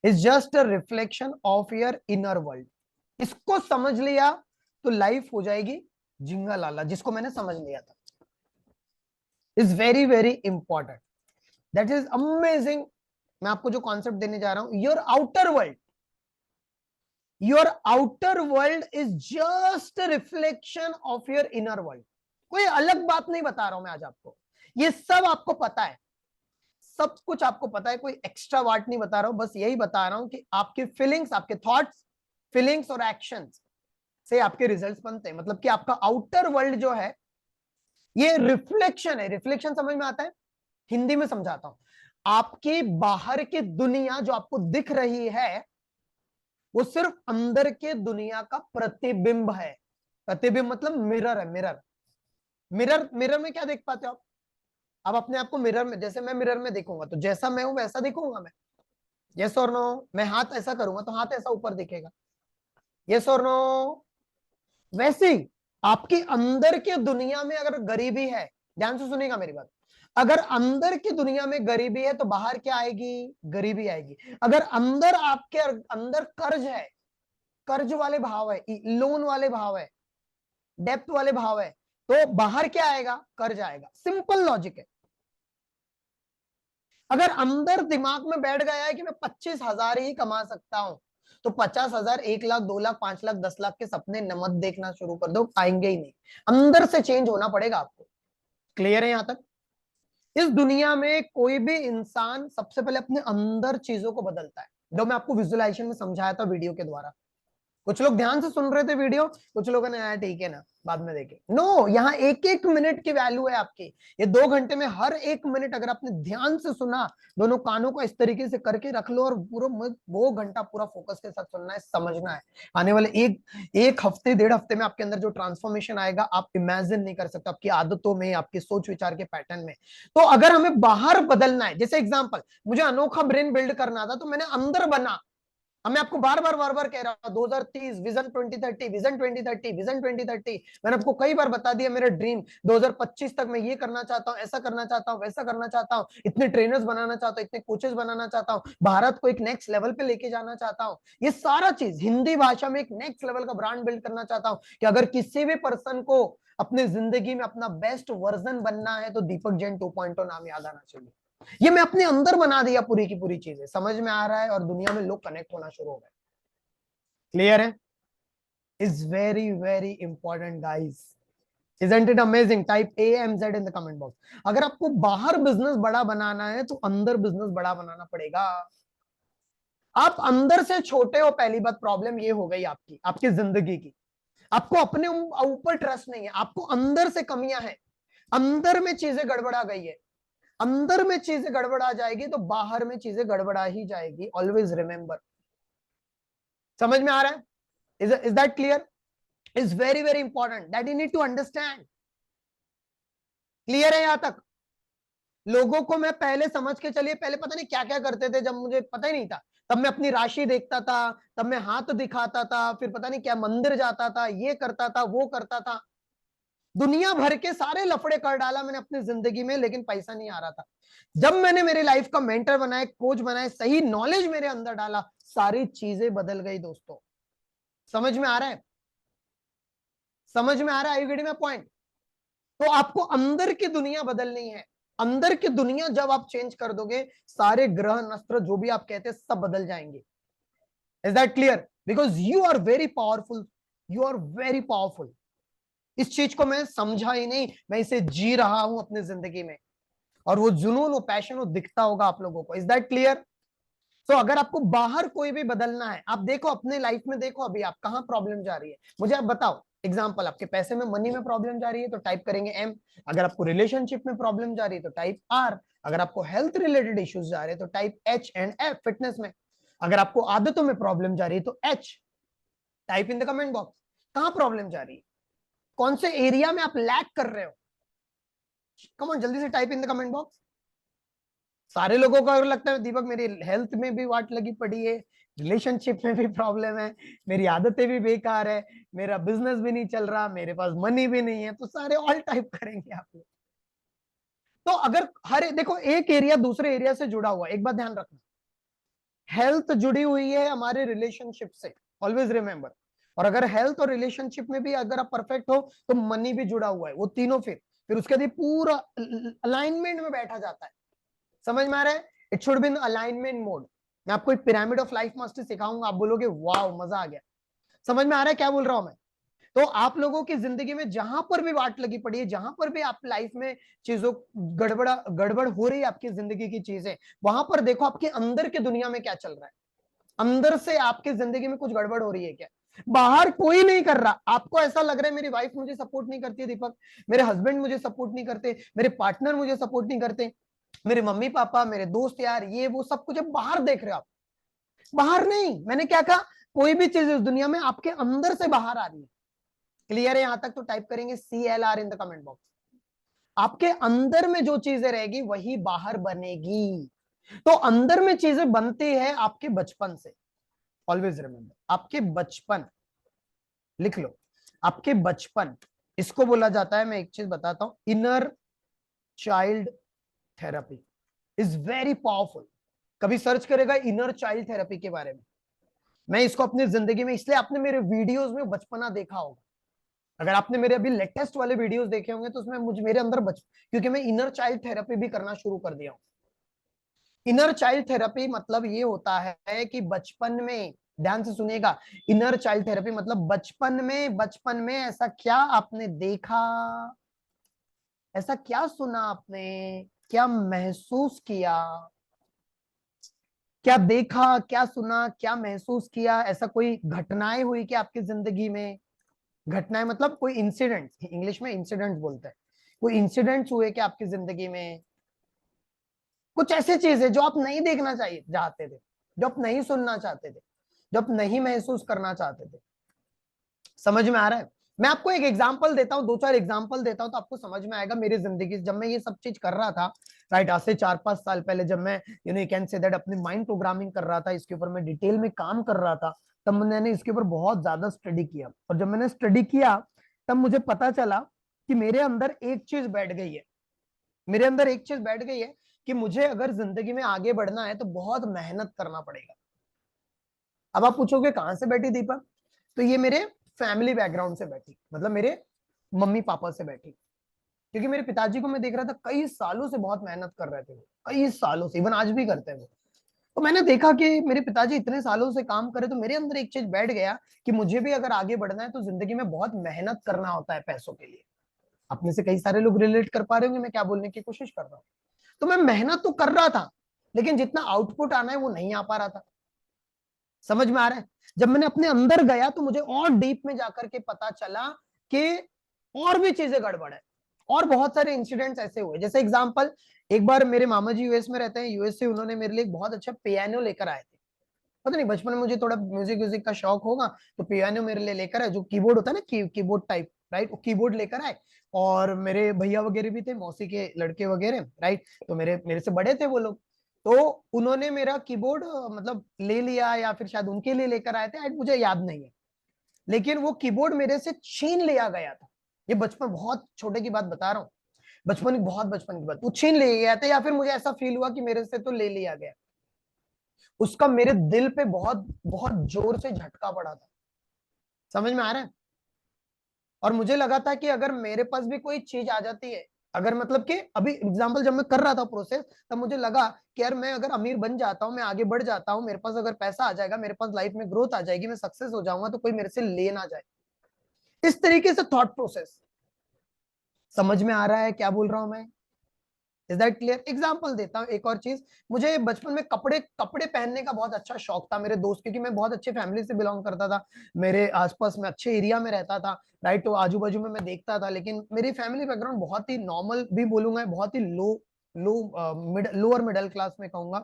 is just a reflection of your inner world. इसको समझ लिया तो लाइफ हो जाएगी जिंगा लाला, जिसको मैंने समझ लिया था। Is very very important, that is amazing. मैं आपको जो कॉन्सेप्ट देने जा रहा हूं, your outer world, your outer world is just reflection of your inner world. कोई अलग बात नहीं बता रहा हूं मैं आज आपको, ये सब आपको पता है, सब कुछ आपको पता है, कोई एक्स्ट्रा बात नहीं बता रहा हूं, बस यही बता रहा हूं कि आपकी फीलिंग्स, आपके थॉट्स, फीलिंग्स और एक्शंस से आपके रिजल्ट्स बनते हैं। मतलब कि आपका आउटर वर्ल्ड जो है ये रिफ्लेक्शन है। रिफ्लेक्शन समझ में आता है? हिंदी में समझाता हूं। आपकी बाहर की दुनिया जो आपको दिख रही है वो सिर्फ अंदर के दुनिया का प्रतिबिंब है। प्रतिबिंब मतलब मिरर है, मिरर। मिरर, मिरर में क्या देख पाते हो आप? अब अपने आप को मिरर में, जैसे मैं मिरर में देखूंगा तो जैसा मैं हूं वैसा दिखूंगा मैं। यस और नो? मैं हाथ ऐसा करूंगा तो हाथ ऐसा ऊपर दिखेगा। यस और नो? वैसे ही आपके अंदर के दुनिया में अगर गरीबी है, ध्यान से सुनिएगा मेरी बात, अगर अंदर की दुनिया में गरीबी है तो बाहर क्या आएगी? गरीबी आएगी। अगर अंदर आपके अंदर कर्ज है, कर्ज वाले भाव है, लोन वाले भाव है, डेप्थ वाले भाव है, तो बाहर क्या आएगा? कर्ज आएगा। सिंपल लॉजिक है। अगर अंदर दिमाग में बैठ गया है कि मैं 25,000 ही कमा सकता हूं, तो 50,000, 1 लाख, 2 लाख, 5 लाख, 10 लाख के सपने नमत देखना शुरू कर दो, आएंगे ही नहीं। अंदर से चेंज होना पड़ेगा आपको। क्लियर है यहां तक? इस दुनिया में कोई भी इंसान सबसे पहले अपने अंदर चीजों को बदलता है, जो मैं आपको विजुअलाइजेशन में समझाया था वीडियो के द्वारा। कुछ लोग ध्यान से सुन रहे थे वीडियो, कुछ लोगों ने आया ठीक है ना बाद में देखे। नो, यहाँ एक एक मिनट की वैल्यू है आपकी। ये 2 घंटे में हर एक मिनट अगर आपने ध्यान से सुना, दोनों कानों को इस तरीके से करके रख लो और पूरा वो घंटा पूरा फोकस के साथ सुनना है, समझना है। आने वाले एक हफ्ते, 1.5 हफ्ते में आपके अंदर जो ट्रांसफॉर्मेशन आएगा आप इमेजिन नहीं कर सकते, आपकी आदतों में, आपके सोच विचार के पैटर्न में। तो अगर हमें बाहर बदलना है, जैसे एग्जाम्पल, मुझे अनोखा ब्रेन बिल्ड करना था तो मैंने अंदर बना। अब मैं आपको बार बार कह रहा हूं 2030 विजन 2030, विजन 2030, विजन 2030। मैंने आपको कई बार बता दिया मेरा ड्रीम 2025 तक मैं ये करना चाहता हूं, ऐसा करना चाहता हूं, वैसा करना चाहता हूं, इतने ट्रेनर्स बनाना चाहता हूं, इतने कोचेस बनाना चाहता हूं, भारत को एक नेक्स्ट लेवल पे लेके जाना चाहता हूं। ये सारा चीज हिंदी भाषा में एक नेक्स्ट लेवल का ब्रांड बिल्ड करना चाहता हूं कि अगर किसी भी पर्सन को अपनी जिंदगी में अपना बेस्ट वर्जन बनना है तो दीपक जैन 2.0 नाम याद आना चाहिए। ये मैं अपने अंदर बना दिया पूरी की पूरी चीजें, समझ में आ रहा है? और दुनिया में लोग कनेक्ट होना शुरू हो गए। क्लियर है? Is very very important guys. Isn't it amazing? Type AMZ in the comment box. अगर आपको बाहर बिजनेस बड़ा बनाना है तो अंदर बिजनेस बड़ा बनाना पड़ेगा। आप अंदर से छोटे हो, पहली बात प्रॉब्लम ये हो गई आपकी, आपकी जिंदगी की। आपको अपने ऊपर ट्रस्ट नहीं है, आपको अंदर से कमियां हैं, अंदर में चीजें गड़बड़ा गई है। अंदर में चीजें गड़बड़ा जाएगी तो बाहर में चीजें गड़बड़ा ही जाएगी। Always remember. समझ में आ रहा है? Is that clear? Is very very important that you need to understand. Clear है यहां तक? लोगों को मैं पहले समझ के चलिए, पहले पता नहीं क्या क्या करते थे, जब मुझे पता ही नहीं था तब मैं अपनी राशि देखता था, तब मैं हाथ दिखाता था, फिर पता नहीं क्या मंदिर जाता था, ये करता था, वो करता था, दुनिया भर के सारे लफड़े कर डाला मैंने अपनी जिंदगी में, लेकिन पैसा नहीं आ रहा था। जब मैंने मेरी लाइफ का मेंटर बनाया, कोच बनाया, सही नॉलेज मेरे अंदर डाला, सारी चीजें बदल गई दोस्तों। समझ में आ रहा है? समझ में आ रहा है? I getting my point? तो आपको अंदर की दुनिया बदलनी है। अंदर की दुनिया जब आप चेंज कर दोगे, सारे ग्रह नस्त्र जो भी आप कहते हैं सब बदल जाएंगे। Is that clear? Because you are very powerful, you are very powerful. इस चीज को मैं समझा ही नहीं, मैं इसे जी रहा हूं अपनी जिंदगी में, और वो जुनून, वो पैशन, वो दिखता होगा आप लोगों को। Is that clear? तो अगर आपको बाहर कोई भी बदलना है, आप देखो अपने लाइफ में, देखो अभी आप कहां प्रॉब्लम जा रही है, मुझे आप बताओ। एग्जांपल, आपके पैसे में, मनी में प्रॉब्लम जा रही है तो टाइप करेंगे एम। अगर आपको रिलेशनशिप में प्रॉब्लम जा रही है तो टाइप आर। अगर आपको हेल्थ रिलेटेड इश्यूज जा रहे हैं तो type H and F, fitness में। अगर आपको आदतों में प्रॉब्लम जा रही है तो H. Type in the comment box, कहां प्रॉब्लम जा रही है, कौन से एरिया में आप लैक कर रहे हो। कम ऑन, जल्दी से type in the comment box. सारे लोगों को अगर लगता है दीपक मेरी हेल्थ में भी वाट लगी पड़ी है, रिलेशनशिप में भी प्रॉब्लम है, मेरी आदतें भी बेकार है, मेरा बिजनेस भी नहीं चल रहा, मेरे पास मनी भी नहीं है, तो सारे ऑल टाइप करेंगे आप लोग। तो अगर देखो एक एरिया दूसरे एरिया से जुड़ा हुआ, एक बात ध्यान रखना, हेल्थ जुड़ी हुई है हमारे रिलेशनशिप से, ऑलवेज रिमेंबर। और अगर हेल्थ और रिलेशनशिप में भी अगर आप परफेक्ट हो तो मनी भी जुड़ा हुआ है, वो तीनों फिर उसके बाद पूरा अलाइनमेंट में बैठा जाता है। समझ में आ रहा है? It should be in alignment mode. मैं आपको एक पिरामिड ऑफ लाइफ मास्टर सिखाऊंगा, आप बोलोगे वाओ मजा आ गया। समझ में आ रहा है क्या बोल रहा हूं मैं? तो आप लोगों की जिंदगी में जहां पर भी वाट लगी पड़ी है, जहां पर भी आप लाइफ में चीजों गड़बड़ हो रही है आपकी जिंदगी की चीजें, वहां पर देखो आपके अंदर की दुनिया में क्या चल रहा है। अंदर से आपकी जिंदगी में कुछ गड़बड़ हो रही है क्या? बाहर कोई नहीं कर रहा, आपको ऐसा लग रहा है मेरी वाइफ मुझे सपोर्ट नहीं करती है दीपक, मेरे हस्बैंड मुझे सपोर्ट नहीं करते, मेरे पार्टनर मुझे सपोर्ट नहीं करते, मेरे मम्मी पापा, मेरे दोस्त यार, ये वो सब कुछ बाहर देख रहे हो आप। बाहर नहीं, मैंने क्या कहा, कोई भी चीज इस दुनिया में आपके अंदर से बाहर आ रही है। क्लियर है यहां तक? तो टाइप करेंगे CLR in the comment box. आपके अंदर में जो चीजें रहेगी वही बाहर बनेगी। तो अंदर में चीजें बनती है आपके बचपन से। ऑलवेज रिमेंबर, आपके बचपन, लिख लो, आपके बचपन, इसको बोला जाता है, मैं एक चीज बताता हूं, inner child therapy is very powerful. कभी सर्च करेगा इनर चाइल्ड थेरेपी के बारे में, मैं इसको अपनी जिंदगी में, इसलिए आपने मेरे वीडियोस में बचपना देखा होगा। अगर आपने मेरे अभी लेटेस्ट वाले वीडियोस देखे होंगे तो उसमें मुझे मेरे अंदर क्योंकि मैं इनर चाइल्ड थेरेपी भी करना शुरू कर दिया हूं। इनर चाइल्ड थेरेपी मतलब ये होता है कि बचपन में, ध्यान से सुनिएगा, इनर चाइल्ड थेरेपी मतलब बचपन में ऐसा क्या आपने देखा, ऐसा क्या सुना आपने, क्या महसूस किया, क्या देखा, क्या सुना, क्या महसूस किया, ऐसा कोई घटनाएं हुई कि आपकी जिंदगी में, घटनाएं मतलब कोई इंसिडेंट, इंग्लिश में इंसिडेंट बोलते हैं, कोई इंसिडेंट्स हुए कि आपकी जिंदगी में, कुछ ऐसी चीजें जो आप नहीं देखना चाहिए चाहते थे, जो आप नहीं सुनना चाहते थे, जो आप नहीं महसूस करना चाहते थे। समझ में आ रहा है? मैं आपको एक एग्जांपल देता हूं, दो चार एग्जांपल देता हूं तो आपको समझ में आएगा। मेरी जिंदगी जब मैं ये सब चीज कर रहा था, राइट, आज से 4-5 साल पहले, जब मैं यू कैन से दैट अपनी माइंड प्रोग्रामिंग कर रहा था, इसके ऊपर मैं डिटेल में काम कर रहा था, तब मैंने इसके ऊपर बहुत ज्यादा स्टडी किया। और जब मैंने स्टडी किया तब मुझे पता चला कि मेरे अंदर एक चीज बैठ गई है, मेरे अंदर एक चीज बैठ गई है कि मुझे अगर जिंदगी में आगे बढ़ना है तो बहुत मेहनत करना पड़ेगा। अब आप पूछोगे कहां से बैठी दीपक? तो ये मेरे फैमिली बैकग्राउंड से बैठी, मतलब मेरे मम्मी पापा से बैठी। क्योंकि मेरे पिताजी को मैं देख रहा था कई सालों से बहुत मेहनत कर रहे थे वो, कई सालों से, इवन आज भी करते हैं वो। तो मैंने देखा कि मेरे पिताजी इतने सालों से काम करे, तो मेरे अंदर एक चीज बैठ गया कि मुझे भी अगर आगे बढ़ना है तो जिंदगी में बहुत मेहनत करना होता है पैसों के लिए। अपने से कई सारे लोग रिलेट कर पा रहे होंगे मैं क्या बोलने की कोशिश कर रहा हूँ। तो मैं मेहनत तो कर रहा था, लेकिन जितना आउटपुट आना है वो नहीं आ पा रहा था। समझ में आ रहा है? जब मैंने अपने अंदर गया तो मुझे और डीप में जाकर के पता चला कि और भी चीजें गड़बड़ है। और बहुत सारे इंसिडेंट्स ऐसे हुए, जैसे एग्जांपल, एक बार मेरे मामा जी यूएस में रहते हैं, यूएस से उन्होंने मेरे लिए एक बहुत अच्छा पियानो लेकर आए थे। पता नहीं, बचपन में मुझे थोड़ा म्यूजिक व्यूजिक का शौक होगा, तो पियानो मेरे लिए लेकर आए, जो कीबोर्ड होता है ना, कीबोर्ड टाइप, राइट, वो कीबोर्ड लेकर आए। और मेरे भैया वगैरह भी थे, मौसी के लड़के वगैरह, राइट, तो मेरे मेरे से बड़े थे वो लोग। तो उन्होंने मेरा कीबोर्ड मतलब ले लिया, या फिर शायद उनके लिए लेकर आए थे, मुझे याद नहीं है। लेकिन वो कीबोर्ड मेरे से छीन लिया गया था। ये बचपन, बहुत छोटे की बात बता रहा हूँ, बचपन की, बहुत बचपन की बात, वो छीन लिया गया था, या फिर मुझे ऐसा फील हुआ कि मेरे से तो ले लिया गया। उसका मेरे दिल पे बहुत बहुत जोर से झटका पड़ा था। समझ में आ रहा है? और मुझे लगा था कि अगर मेरे पास भी कोई चीज आ जाती है, अगर मतलब कि अभी एग्जाम्पल जब मैं कर रहा था प्रोसेस, तब मुझे लगा कि यार मैं अगर अमीर बन जाता हूँ, मैं आगे बढ़ जाता हूँ, मेरे पास अगर पैसा आ जाएगा, मेरे पास लाइफ में ग्रोथ आ जाएगी, मैं सक्सेस हो जाऊंगा, तो कोई मेरे से ले ना जाए। इस तरीके से थॉट प्रोसेस। समझ में आ रहा है क्या बोल रहा हूं मैं? Is that clear? एग्जाम्पल देता हूँ एक और चीज। मुझे बचपन में कपड़े कपड़े पहनने का बहुत अच्छा शौक था। मेरे दोस्त, क्योंकि मैं बहुत अच्छे फैमिली से बिलोंग करता था, मेरे आसपास में अच्छे एरिया में रहता था, राइट, तो आजू बाजू में मैं देखता था, लेकिन मेरी फैमिली बैकग्राउंड बहुत ही नॉर्मल भी बोलूंगा, बहुत ही लो लो लोअर मिडिल क्लास में कहूंगा।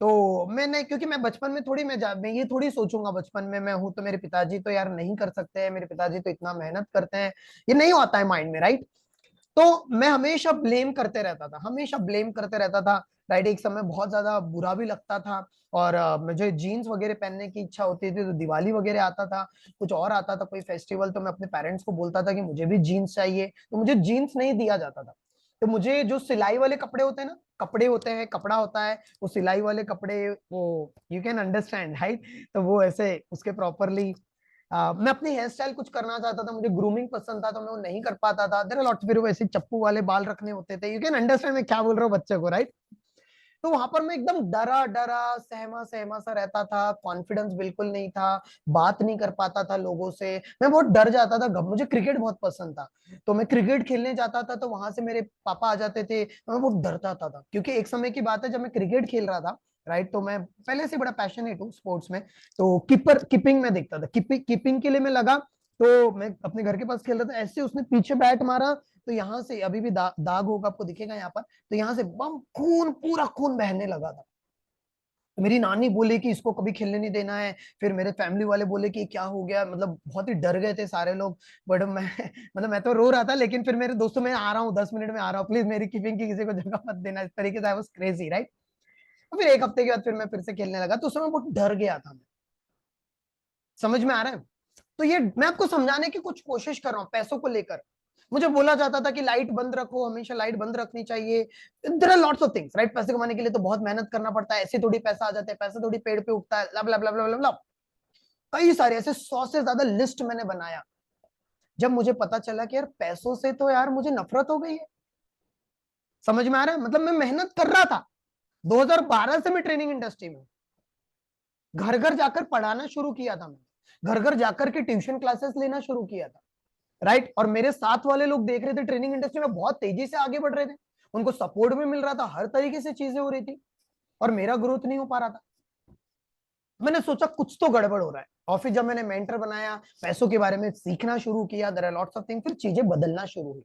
तो मैंने, क्योंकि मैं बचपन में थोड़ी मैं ये थोड़ी सोचूंगा बचपन में मैं हूं तो मेरे पिताजी तो यार नहीं कर सकते हैं, मेरे पिताजी तो इतना मेहनत करते हैं, ये नहीं होता है माइंड में, राइट। तो मैं हमेशा ब्लेम करते रहता था, हमेशा ब्लेम करते रहता था, राइट। एक समय बहुत ज्यादा बुरा भी लगता था। और मुझे जीन्स वगैरह पहनने की इच्छा होती थी, तो दिवाली वगैरह आता था, कुछ और आता था, कोई फेस्टिवल, तो मैं अपने पेरेंट्स को बोलता था कि मुझे भी जीन्स चाहिए, तो मुझे जीन्स नहीं दिया जाता था। तो मुझे जो सिलाई वाले कपड़े होते हैं ना, कपड़े होते हैं, कपड़ा होता है, वो सिलाई वाले कपड़े, वो यू कैन अंडरस्टैंड, राइट। तो वो ऐसे उसके प्रॉपरली मैं अपनी हेयर स्टाइल कुछ करना चाहता था, मुझे ग्रूमिंग पसंद था, तो मैं वो नहीं कर पाता था। देयर आर लॉट्स, फिर वैसे चप्पू वाले बाल रखने होते थे। यू कैन अंडरस्टैंड मैं क्या बोल रहा हूँ बच्चे को, राइट। तो वहां पर मैं एकदम डरा डरा सहमा सहमा सा रहता था, कॉन्फिडेंस बिल्कुल नहीं था, बात नहीं कर पाता था लोगों से, मैं बहुत डर जाता था। मुझे क्रिकेट बहुत पसंद था, तो मैं क्रिकेट खेलने जाता था, तो वहां से मेरे पापा आ जाते थे, तो मैं बहुत डरता था। क्योंकि एक समय की बात है जब मैं क्रिकेट खेल रहा था, राइट, तो मैं पहले से बड़ा पैशनेट हूँ स्पोर्ट्स में। तो कीपिंग में देखता था, कीपिंग के लिए मैं लगा, तो मैं अपने घर के पास खेल रहा था, ऐसे उसने पीछे बैट मारा, तो यहाँ से अभी भी दाग होगा, आपको दिखेगा यहाँ पर, तो यहाँ से बम खून, पूरा खून बहने लगा था। तो मेरी नानी बोली कि इसको कभी खेलने नहीं देना है। फिर मेरे फैमिली वाले बोले कि क्या हो गया, मतलब बहुत ही डर गए थे सारे लोग। बट मैं मतलब मैं तो रो रहा था, लेकिन फिर मेरे दोस्तों, मैं आ रहा हूँ 10 मिनट में आ रहा हूँ, प्लीज मेरी कीपिंग की किसी को जगह मत देना, इस तरीके से आई वाज क्रेजी, राइट। तो फिर एक हफ्ते के बाद फिर मैं फिर से खेलने लगा, तो उस समय बहुत डर गया था मैं। समझ में आ रहा है? तो ये मैं आपको समझाने की कुछ कोशिश कर रहा हूँ पैसों को लेकर। मुझे बोला जाता था कि लाइट बंद रखो, हमेशा लाइट बंद रखनी चाहिए। There are lots of things, right. पैसे कमाने के लिए तो बहुत मेहनत करना पड़ता है, ऐसे थोड़ी पैसा आ जाता है, पैसा थोड़ी पेड़ पे उगता है, लब लब लब लब लब लब। कई सारे ऐसे 100 से ज्यादा लिस्ट मैंने बनाया। जब मुझे पता चला कि यार पैसों से तो यार मुझे नफरत हो गई है। समझ में आ रहा है? मतलब मैं मेहनत कर रहा था, 2012 से मैं ट्रेनिंग इंडस्ट्री में, घर घर जाकर पढ़ाना शुरू किया था, मैं घर घर जाकर के ट्यूशन क्लासेस लेना शुरू किया था, राइट। और मेरे साथ वाले लोग देख रहे थे ट्रेनिंग इंडस्ट्री में बहुत तेजी से आगे बढ़ रहे थे, उनको सपोर्ट भी मिल रहा था, हर तरीके से चीजें हो रही थी, और मेरा ग्रोथ नहीं हो पा रहा था। मैंने सोचा कुछ तो गड़बड़ हो रहा है, और फिर जब मैंने मेंटर बनाया, पैसों के बारे में सीखना शुरू किया, there are lots of thing, फिर चीजें बदलना शुरू हुई,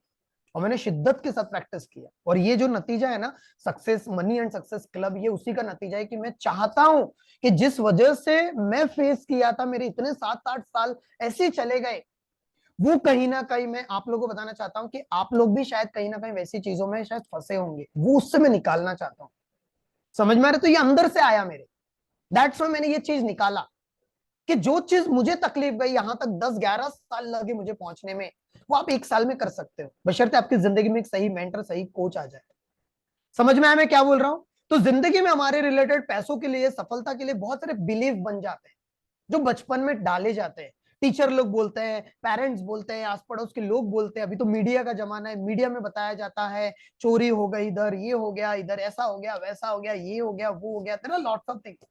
और मैंने शिद्दत के साथ प्रैक्टिस किया। और ये जो नतीजा है ना, success money and success club, ये उसी का नतीजा है कि मैं चाहता हूं कि जिस वजह से मैं फेस किया था, मेरे इतने 7-8 साल ऐसे चले गए, वो कहीं ना कहीं मैं आप लोगों को बताना चाहता हूं कि आप लोग भी शायद कहीं ना कहीं वैसी चीजों में शायद फंसे होंगे, वो उससे मैं निकालना चाहता हूं। समझ में आ रहा है? तो ये अंदर से आया मेरे, दैट्स व्हाई मैंने ये चीज निकाला, कि जो चीज मुझे तकलीफ गई, यहां तक 10-11 साल लगे मुझे पहुंचने में, वो आप 1 साल में कर सकते हो, बशर्ते आपकी जिंदगी में एक सही मेंटर, सही कोच आ जाए। समझ में आया मैं क्या बोल रहा हूं? तो जिंदगी में हमारे रिलेटेड पैसों के लिए, सफलता के लिए बहुत सारे बिलीव बन जाते हैं, जो बचपन में डाले जाते हैं। टीचर लोग बोलते हैं, पेरेंट्स बोलते हैं, आस पड़ोस के लोग बोलते हैं, अभी तो मीडिया का जमाना है, मीडिया में बताया जाता है, चोरी हो गई इधर, ये हो गया इधर, ऐसा हो गया, वैसा हो गया, ये हो गया, वो हो गया, तेरा लॉट्स ऑफ थिंग्स।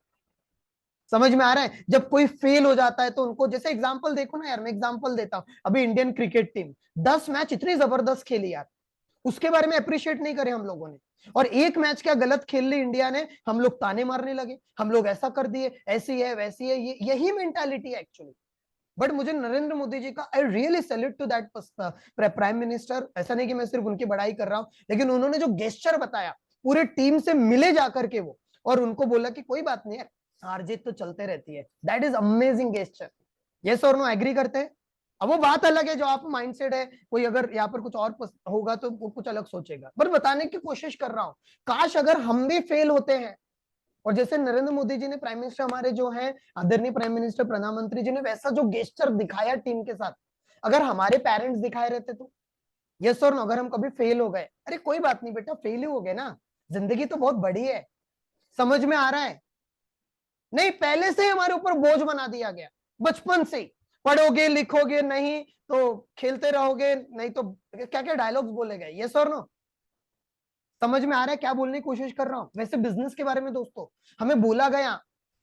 समझ में आ रहा है? जब कोई फेल हो जाता है तो उनको, जैसे एग्जांपल देखो ना यार, मैं एग्जांपल देता हूं, अभी इंडियन क्रिकेट टीम 10 मैच इतनी जबरदस्त खेली यार, उसके बारे में अप्रिशिएट नहीं करे हम लोगों ने, और एक मैच क्या गलत खेल ली इंडिया ने, हम लोग ताने मारने लगे, हम लोग ऐसा कर दिए, ऐसी है वैसी है, ये यही मेंटालिटी है एक्चुअली। बट मुझे नरेंद्र मोदी जी का, I really salute to that prime minister, ऐसा नहीं कि मैं सिर्फ उनकी बड़ाई कर रहा हूं, लेकिन उन्होंने जो गेस्चर बताया, पूरे टीम से मिले जाकर के वो, और उनको बोला कि कोई बात नहीं है, हार जीत तो चलते रहती है, that is amazing gesture. Yes और नो, एग्री करते हैं? अब वो बात अलग है, जो आप माइंडसेट है, कोई अगर यहाँ पर कुछ और होगा तो वो कुछ अलग सोचेगा, पर बताने की कोशिश कर रहा हूं, काश अगर हम भी फेल होते हैं, और जैसे नरेंद्र मोदी जी ने, प्राइम मिनिस्टर हमारे जो हैं, आदरणीय प्राइम मिनिस्टर, प्रधानमंत्री जी ने वैसा जो गेस्चर दिखाया टीम के साथ, अगर हमारे पेरेंट्स दिखाए रहते तो, यस और नो, अगर हम कभी फेल हो गए, अरे कोई बात नहीं बेटा, फेल ही हो गए ना, जिंदगी तो बहुत बड़ी है। समझ में आ रहा है? नहीं, पहले से ही हमारे ऊपर बोझ बना दिया गया, बचपन से ही। पढ़ोगे लिखोगे नहीं तो खेलते रहोगे, नहीं तो क्या क्या डायलॉग्स बोले गए, यस और नो? समझ में आ रहा है क्या बोलने की कोशिश कर रहा हूं? वैसे बिजनेस के बारे में दोस्तों हमें बोला गया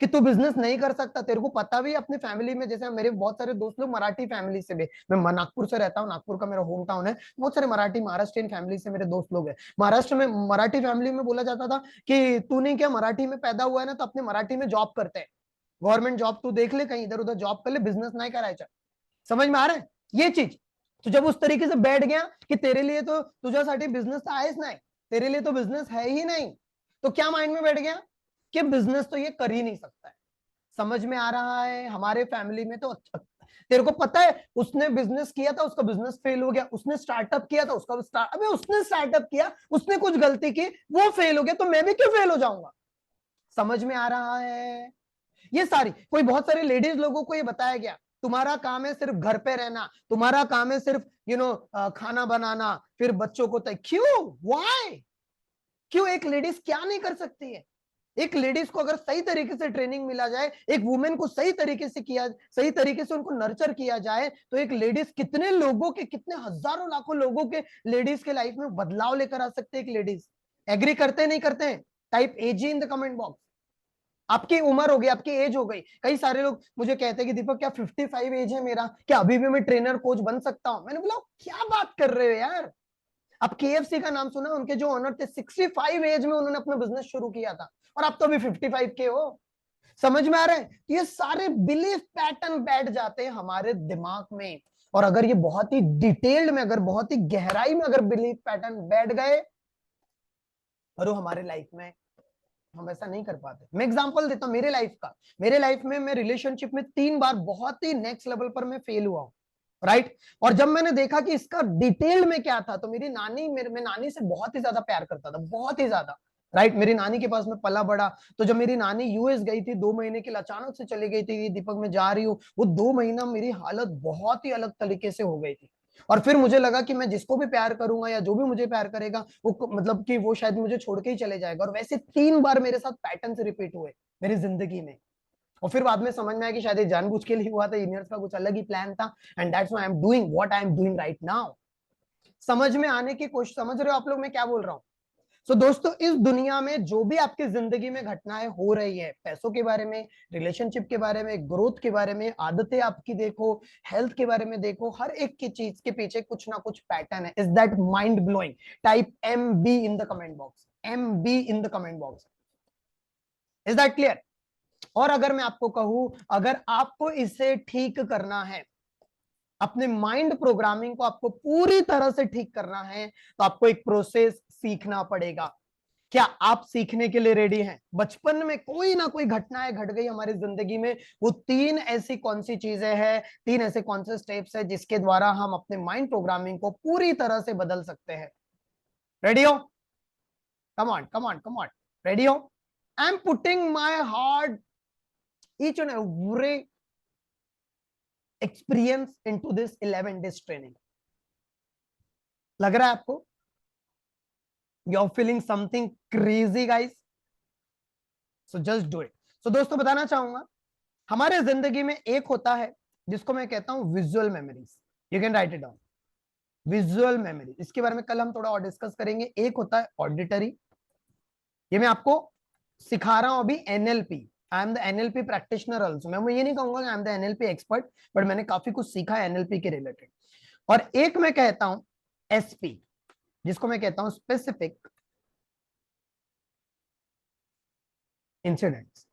कि तू बिजनेस नहीं कर सकता, तेरे को पता भी अपनी फैमिली में, जैसे मेरे बहुत सारे दोस्त लोग मराठी फैमिली से भी, मैं नागपुर से रहता हूँ, नागपुर का मेरा होम टाउन है, बहुत सारे मराठी महाराष्ट्रियन फैमिली से मेरे दोस्त लोग हैं। महाराष्ट्र में मराठी फैमिली में बोला जाता था कि तू नहीं क्या मराठी में पैदा हुआ है ना, तो अपने मराठी में जॉब करते हैं, गवर्नमेंट जॉब तू देख ले, कहीं इधर उधर जॉब कर ले, बिजनेस नहीं करायचा। समझ में आ रहा है ये चीज? तो जब उस तरीके से बैठ गया कि तेरे लिए तो तुझ्यासाठी बिझनेस तर आहेच नाही, तेरे लिए तो बिजनेस है ही नहीं, तो क्या माइंड में बैठ गया कि बिजनेस तो ये कर ही नहीं सकता है। समझ में आ रहा है? हमारे फैमिली में तो तेरे को पता है उसने बिजनेस किया था, उसका बिजनेस फेल हो गया, उसने स्टार्टअप किया था, अबे उसने स्टार्टअप किया, उसने कुछ गलती की, वो फेल हो गया, तो मैं भी क्यों फेल हो जाऊंगा? समझ में आ रहा है? ये सारी कोई बहुत सारे लेडीज लोगों को ये बताया गया तुम्हारा काम है सिर्फ घर पे रहना, तुम्हारा काम है सिर्फ खाना बनाना, फिर बच्चों को क्यों, व्हाई? क्यों? एक लेडीज क्या नहीं कर सकती है? एक लेडीज को अगर सही तरीके से ट्रेनिंग मिला जाए, एक वुमेन को सही तरीके से सही तरीके से उनको नर्चर किया जाए, तो एक लेडीज कितने लोगों के, कितने हजारों लाखों लोगों के लेडीज के लाइफ में बदलाव लेकर आ सकते हैं एक लेडीज। एग्री करते नहीं करते हैं? Type AG in the comment box. आपकी उम्र हो गई, आपकी एज हो गई, कई सारे लोग मुझे कहते हैं कि दीपक क्या 55 एज है मेरा, क्या अभी भी मैं ट्रेनर कोच बन सकता हूं? मैंने बोला क्या बात कर रहे हो यार? आप केएफसी का नाम सुना? उनके जो ओनर थे 65 एज में उन्होंने अपना बिजनेस शुरू किया था, और आप तो अभी 55 के हो। समझ में आ रहा है? ये सारे बिलीफ पैटर्न बैठ जाते हैं हमारे दिमाग में, और अगर ये बहुत ही डिटेल्ड में, अगर बहुत ही गहराई में अगर बिलीफ पैटर्न बैठ गए, और वो हमारे लाइफ में हम ऐसा नहीं कर पाते। मैं एग्जांपल देता हूं मेरे लाइफ का। मेरे लाइफ में मैं रिलेशनशिप में 3 बार बहुत ही नेक्स्ट लेवल पर मैं फेल हुआ हूं, राइट? और जब मैंने देखा कि इसका डिटेल में क्या था, तो मेरी नानी, मैं नानी से बहुत ही ज्यादा प्यार करता था, बहुत ही ज्यादा, राइट? मेरी नानी के पास में पला बड़ा। तो जब मेरी नानी यूएस गई थी 2 महीने के लिए, अचानक से चली गई थी, दीपक मैं जा रही हूँ, वो 2 महीना मेरी हालत बहुत ही अलग तरीके से हो गई थी। और फिर मुझे लगा कि मैं जिसको भी प्यार करूंगा या जो भी मुझे प्यार करेगा वो मतलब कि वो शायद मुझे छोड़ के ही चले जाएगा। और वैसे 3 बार मेरे साथ पैटर्न से रिपीट हुए मेरी जिंदगी में। और फिर बाद में समझ में आया कि शायद ये जानबूझ के लिए हुआ था, यूनिवर्स का कुछ अलग ही प्लान था, and that's why I am doing what I am doing right now. समझ में आने की कोशिश, समझ रहे हो आप लोग मैं क्या बोल रहा हूं? सो दोस्तों, इस दुनिया में जो भी आपकी जिंदगी में घटनाएं हो रही है, पैसों के बारे में, रिलेशनशिप के बारे में, ग्रोथ के बारे में, आदतें आपकी देखो, हेल्थ के बारे में देखो, हर एक की चीज के पीछे कुछ ना कुछ पैटर्न है। Is that mind blowing? Type M B in the comment box, M B in the comment box. Is that clear? और अगर मैं आपको कहूं, अगर आपको इसे ठीक करना है, अपने माइंड प्रोग्रामिंग को आपको पूरी तरह से ठीक करना है, तो आपको एक प्रोसेस सीखना पड़ेगा। क्या आप सीखने के लिए रेडी हैं? बचपन में कोई ना कोई घटनाएं घट गई हमारी जिंदगी में, वो 3 ऐसी कौन सी चीजें हैं, 3 ऐसे कौन से स्टेप्स है जिसके द्वारा हम अपने माइंड प्रोग्रामिंग को पूरी तरह से बदल सकते हैं? रेडी हो? Come on come on come on, ready हो? I am putting my heart, each and every experience into this 11 days training. लग रहा है आपको you are feeling something crazy guys? So just do it. So दोस्तों बताना चाहूंगा, हमारे जिंदगी में एक होता है जिसको मैं कहता हूं visual memories. You can write it down, visual memory. इसके बारे में कल हम थोड़ा और डिस्कस करेंगे। एक होता है ऑडिटरी, ये मैं आपको सिखा रहा हूं अभी, NLP. I am the NLP practitioner also. मैं ये नहीं कहूंगा I am the NLP expert, but मैंने काफी कुछ सीखा है एनएलपी के रिलेटेड। और एक मैं कहता हूं एसपी, जिसको मैं कहता हूं स्पेसिफिक इंसिडेंट्स।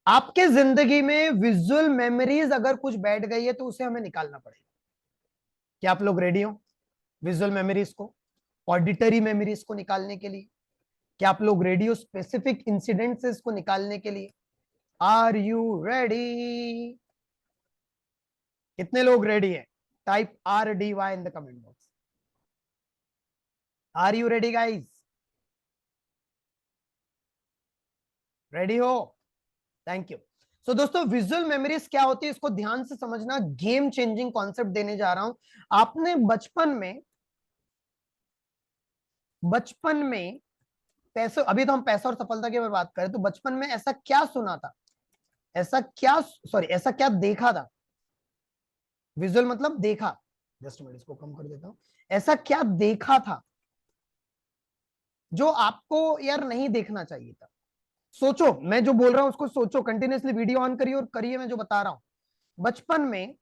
आपके जिंदगी में विजुअल मेमोरीज अगर कुछ बैठ गई है तो उसे हमें निकालना पड़ेगा। क्या आप लोग रेडी हो विजुअल मेमोरीज को, ऑडिटरी मेमोरीज को निकालने के लिए? क्या आप लोग रेडी हो स्पेसिफिक इंसिडेंट्स को निकालने के लिए? Are you ready? कितने लोग रेडी है? Type RDY in the comment box. Are you ready guys? Ready हो? Thank you. सो दोस्तों, विजुअल मेमोरीज क्या होती है इसको ध्यान से समझना, गेम चेंजिंग कॉन्सेप्ट देने जा रहा हूं। आपने बचपन में पैसे, अभी तो हम पैसा और सफलता की बात करें, तो बचपन में ऐसा क्या सुना था ऐसा क्या, सॉरी, ऐसा क्या देखा था, विजुअल मतलब देखा, जस्ट मिनट इसको कम कर देता हूं, ऐसा क्या देखा था जो आपको यार नहीं देखना चाहिए था। सोचो, मैं जो बोल रहा हूं उसको सोचो, कंटिन्यूअसली वीडियो ऑन करिए और करिए मैं जो बता रहा हूं। बचपन में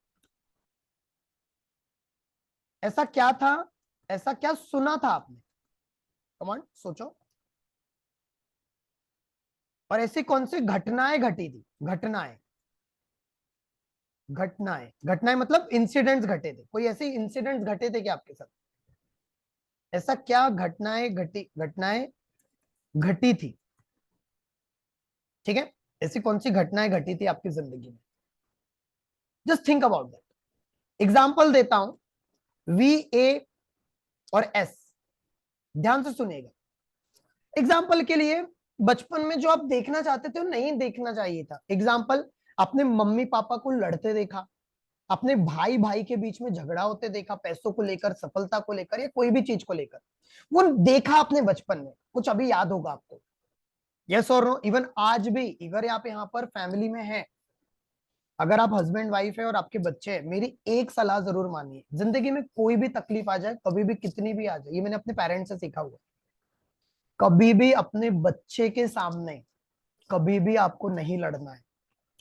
ऐसा क्या था, ऐसा क्या सुना था आपने, कमांड सोचो। और ऐसी कौन सी घटनाएं घटी थी, घटनाएं, घटनाएं, घटनाएं मतलब इंसिडेंट्स घटे थे, कोई ऐसे इंसिडेंट्स घटे थे क्या आपके साथ, ऐसा क्या घटनाएं घटी, घटनाएं घटी थी, ठीक है, ऐसी कौन सी घटनाएं घटी थी आपकी जिंदगी में। Just think about that. Example देता हूं, वी, ए और एस, ध्यान से सुनिएगा। एग्जाम्पल के लिए, बचपन में जो आप देखना चाहते थे वो नहीं देखना चाहिए था। एग्जाम्पल, अपने मम्मी पापा को लड़ते देखा, अपने भाई भाई के बीच में झगड़ा होते देखा, पैसों को लेकर, सफलता को लेकर, या कोई भी चीज को लेकर, वो देखा अपने बचपन में, कुछ अभी याद होगा आपको, यस और नो। इवन आज भी, अगर आप यहाँ पर फैमिली में हैं, अगर आप हस्बैंड वाइफ है और आपके बच्चे हैं, मेरी एक सलाह जरूर मानिए, जिंदगी में कोई भी तकलीफ आ जाए, कभी भी, कितनी भी आ जाए, ये मैंने अपने पेरेंट्स से सीखा हुआ है, कभी भी अपने बच्चे के सामने कभी भी आपको नहीं लड़ना है।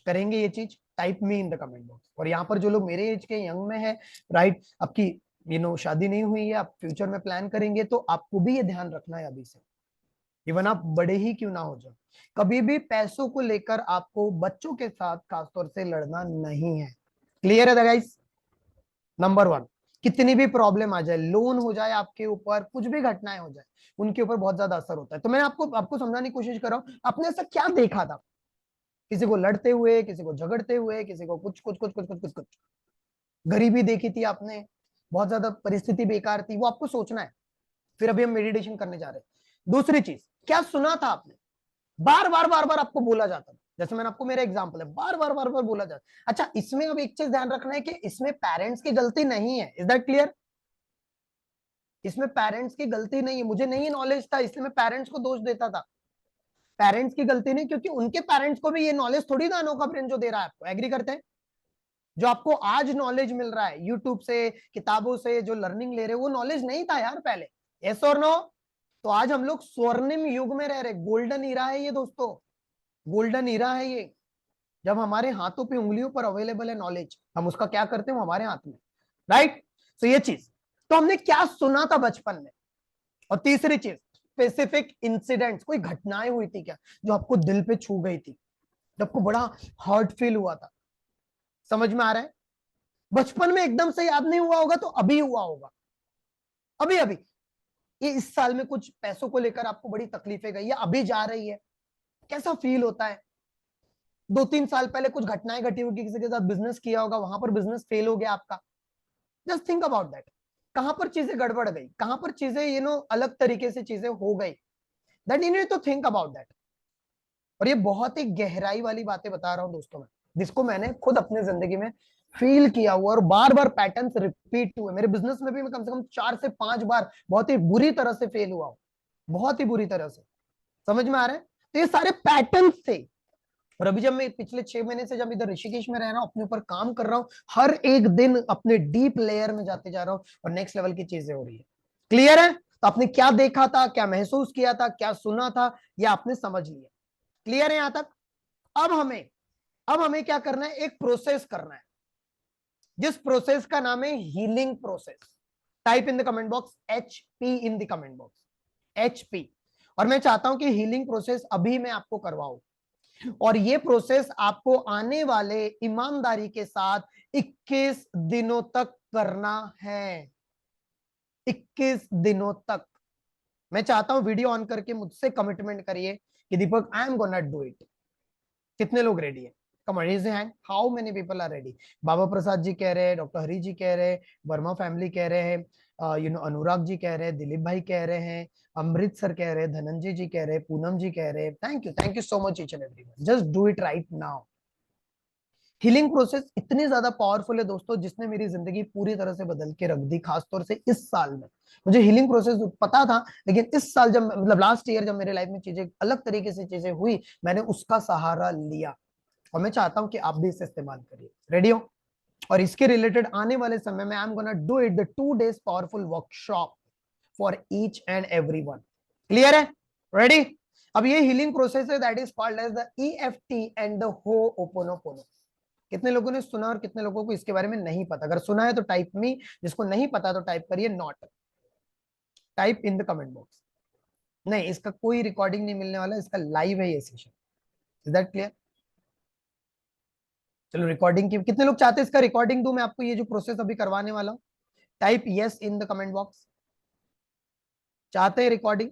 करेंगे ये चीज, type me in the comment box. और यहाँ पर जो लोग मेरे एज के यंग में है, राइट, आपकी शादी नहीं हुई है, आप फ्यूचर में प्लान करेंगे, तो आपको भी ये ध्यान रखना है अभी से, इवन आप बड़े ही क्यों ना हो जाए, कभी भी पैसों को लेकर आपको बच्चों के साथ खासतौर से लड़ना नहीं है। क्लियर है गाइस? नंबर वन, कितनी भी प्रॉब्लम आ जाए, लोन हो जाए आपके ऊपर, कुछ भी घटनाएं हो जाए, उनके ऊपर बहुत ज्यादा असर होता है। तो मैं आपको आपको समझाने की कोशिश कर रहा हूं, आपने ऐसा क्या देखा था, किसी को लड़ते हुए, किसी को झगड़ते हुए, किसी को कुछ कुछ कुछ कुछ कुछ कुछ कुछ, गरीबी देखी थी आपने, बहुत ज्यादा परिस्थिति बेकार थी, वो आपको सोचना है। फिर अभी हम मेडिटेशन करने जा रहे हैं। दूसरी चीज, क्या सुना था आपने, बार बार बार बार आपको बोला जाता था, जैसे मैंने आपको, मेरा एग्जांपल है, बार बार बार बार बोला जाता। अच्छा, इसमें अब एक चीज ध्यान रखना है कि इसमें पेरेंट्स की गलती नहीं है, इज दैट क्लियर? इसमें पेरेंट्स की गलती नहीं है, मुझे नहीं नॉलेज था इसलिए मैं पेरेंट्स को दोष देता था, पेरेंट्स की गलती नहीं, क्योंकि उनके पेरेंट्स को भी ये नॉलेज थोड़ी ना, अनोखा ब्रेन जो दे रहा है आपको, एग्री करते हैं? जो आपको आज नॉलेज मिल रहा है यूट्यूब से, किताबों से जो लर्निंग ले रहे हो, वो नॉलेज नहीं था यार पहले, यस और नो? तो आज हम लोग स्वर्णिम युग में रह रहे, गोल्डन ईरा है ये दोस्तों, गोल्डन ईरा है ये, जब हमारे हाथों पे, उंगलियों पर अवेलेबल है नॉलेज, हम उसका क्या करते हैं, वो हमारे हाथ में, राइट? तो ये चीज, तो हमने क्या सुना था बचपन में। और तीसरी चीज, स्पेसिफिक इंसिडेंट्स, कोई घटनाएं हुई थी क्या जो आपको दिल पे छू गई थी, जब आपको बड़ा हर्ट फील हुआ था। समझ में आ रहा है? बचपन में एकदम से याद नहीं हुआ होगा तो अभी हुआ होगा, अभी अभी, ये इस साल में कुछ पैसों को लेकर आपको बड़ी तकलीफें गई, या अभी जा रही है, कैसा फील होता है। 2-3 साल पहले कुछ घटनाएं घटी होगी, किसी के साथ बिजनेस किया होगा, वहां पर बिजनेस फेल हो गया आपका, जस्ट थिंक अबाउट दैट, कहां पर चीजें गड़बड़ गई, कहां पर चीजें अलग तरीके से चीजें हो गई, that you need to think about that. और ये बहुत ही गहराई वाली बातें बता रहा हूं दोस्तों मैं, जिसको मैंने खुद अपने जिंदगी में फील किया हुआ, और बार बार पैटर्न्स रिपीट हुए मेरे बिजनेस में भी, मैं कम से कम 4 से 5 बार बहुत ही बुरी तरह से फेल हुआ हूं, बहुत ही बुरी तरह से। समझ में आ रहा है? तो ये सारे पैटर्न्स थे। और अभी जब मैं पिछले 6 महीने से जब इधर ऋषिकेश में रह रहा हूँ, अपने ऊपर काम कर रहा हूँ, हर एक दिन अपने डीप लेयर में जाते जा रहा हूँ, और नेक्स्ट लेवल की चीजें हो रही है। क्लियर है? तो आपने क्या देखा था, क्या महसूस किया था, क्या सुना था, ये आपने समझ लिया। क्लियर है यहां तक? अब हमें क्या करना है, एक प्रोसेस करना है, जिस प्रोसेस का नाम है healing process. Type in the comment box HP in the comment box, HP। और मैं चाहता हूं कि हीलिंग प्रोसेस अभी मैं आपको करवाऊं, और ये प्रोसेस आपको आने वाले ईमानदारी के साथ 21 दिनों तक करना है, 21 दिनों तक। मैं चाहता हूं वीडियो ऑन करके मुझसे कमिटमेंट करिए कि Deepak, I am gonna do it. कितने लोग रेडी है? Come on raise hand, how many people are ready? Baba Prasad ji कह रहे हैं, डॉक्टर हरी जी कह रहे हैं, वर्मा फैमिली कह रहे हैं, अनुराग जी कह रहे हैं, दिलीप भाई कह रहे हैं, अमृत सर कह रहे हैं, धनंजय जी कह रहे हैं, पूनम जी कह रहे हैं। Thank you so much each and everyone, just do it right now. Healing process इतनी ज्यादा पावरफुल है दोस्तों, जिसने मेरी जिंदगी पूरी तरह से बदल के रख दी, खासतौर से इस साल में। मुझे हीलिंग प्रोसेस पता था, लेकिन इस साल जब, मतलब लास्ट ईयर, जब मेरे लाइफ में चीजें अलग तरीके से चीजें हुई, मैंने उसका सहारा लिया। और मैं चाहता हूं कि आप भी इसे इस्तेमाल करिए। रेडी हो? और इसके रिलेटेड आने वाले समय में I am gonna do it the 2 days powerful workshop for each and every one. Clear है? रेडी? अब ये हीलिंग प्रोसेस है that is called as the EFT and the hooponopono. कितने लोगों ने सुना और कितने लोगों को इसके बारे में नहीं पता? अगर सुना है तो टाइप मी, जिसको नहीं पता तो टाइप करिए not, type in the comment box. नहीं, इसका कोई रिकॉर्डिंग नहीं मिलने वाला, इसका लाइव है ये सेशन। Is that clear? चलो रिकॉर्डिंग की कितने लोग चाहते हैं इसका रिकॉर्डिंग दूं मैं आपको, ये जो प्रोसेस अभी करवाने वाला हूं? Type yes in the comment box. चाहते हैं रिकॉर्डिंग?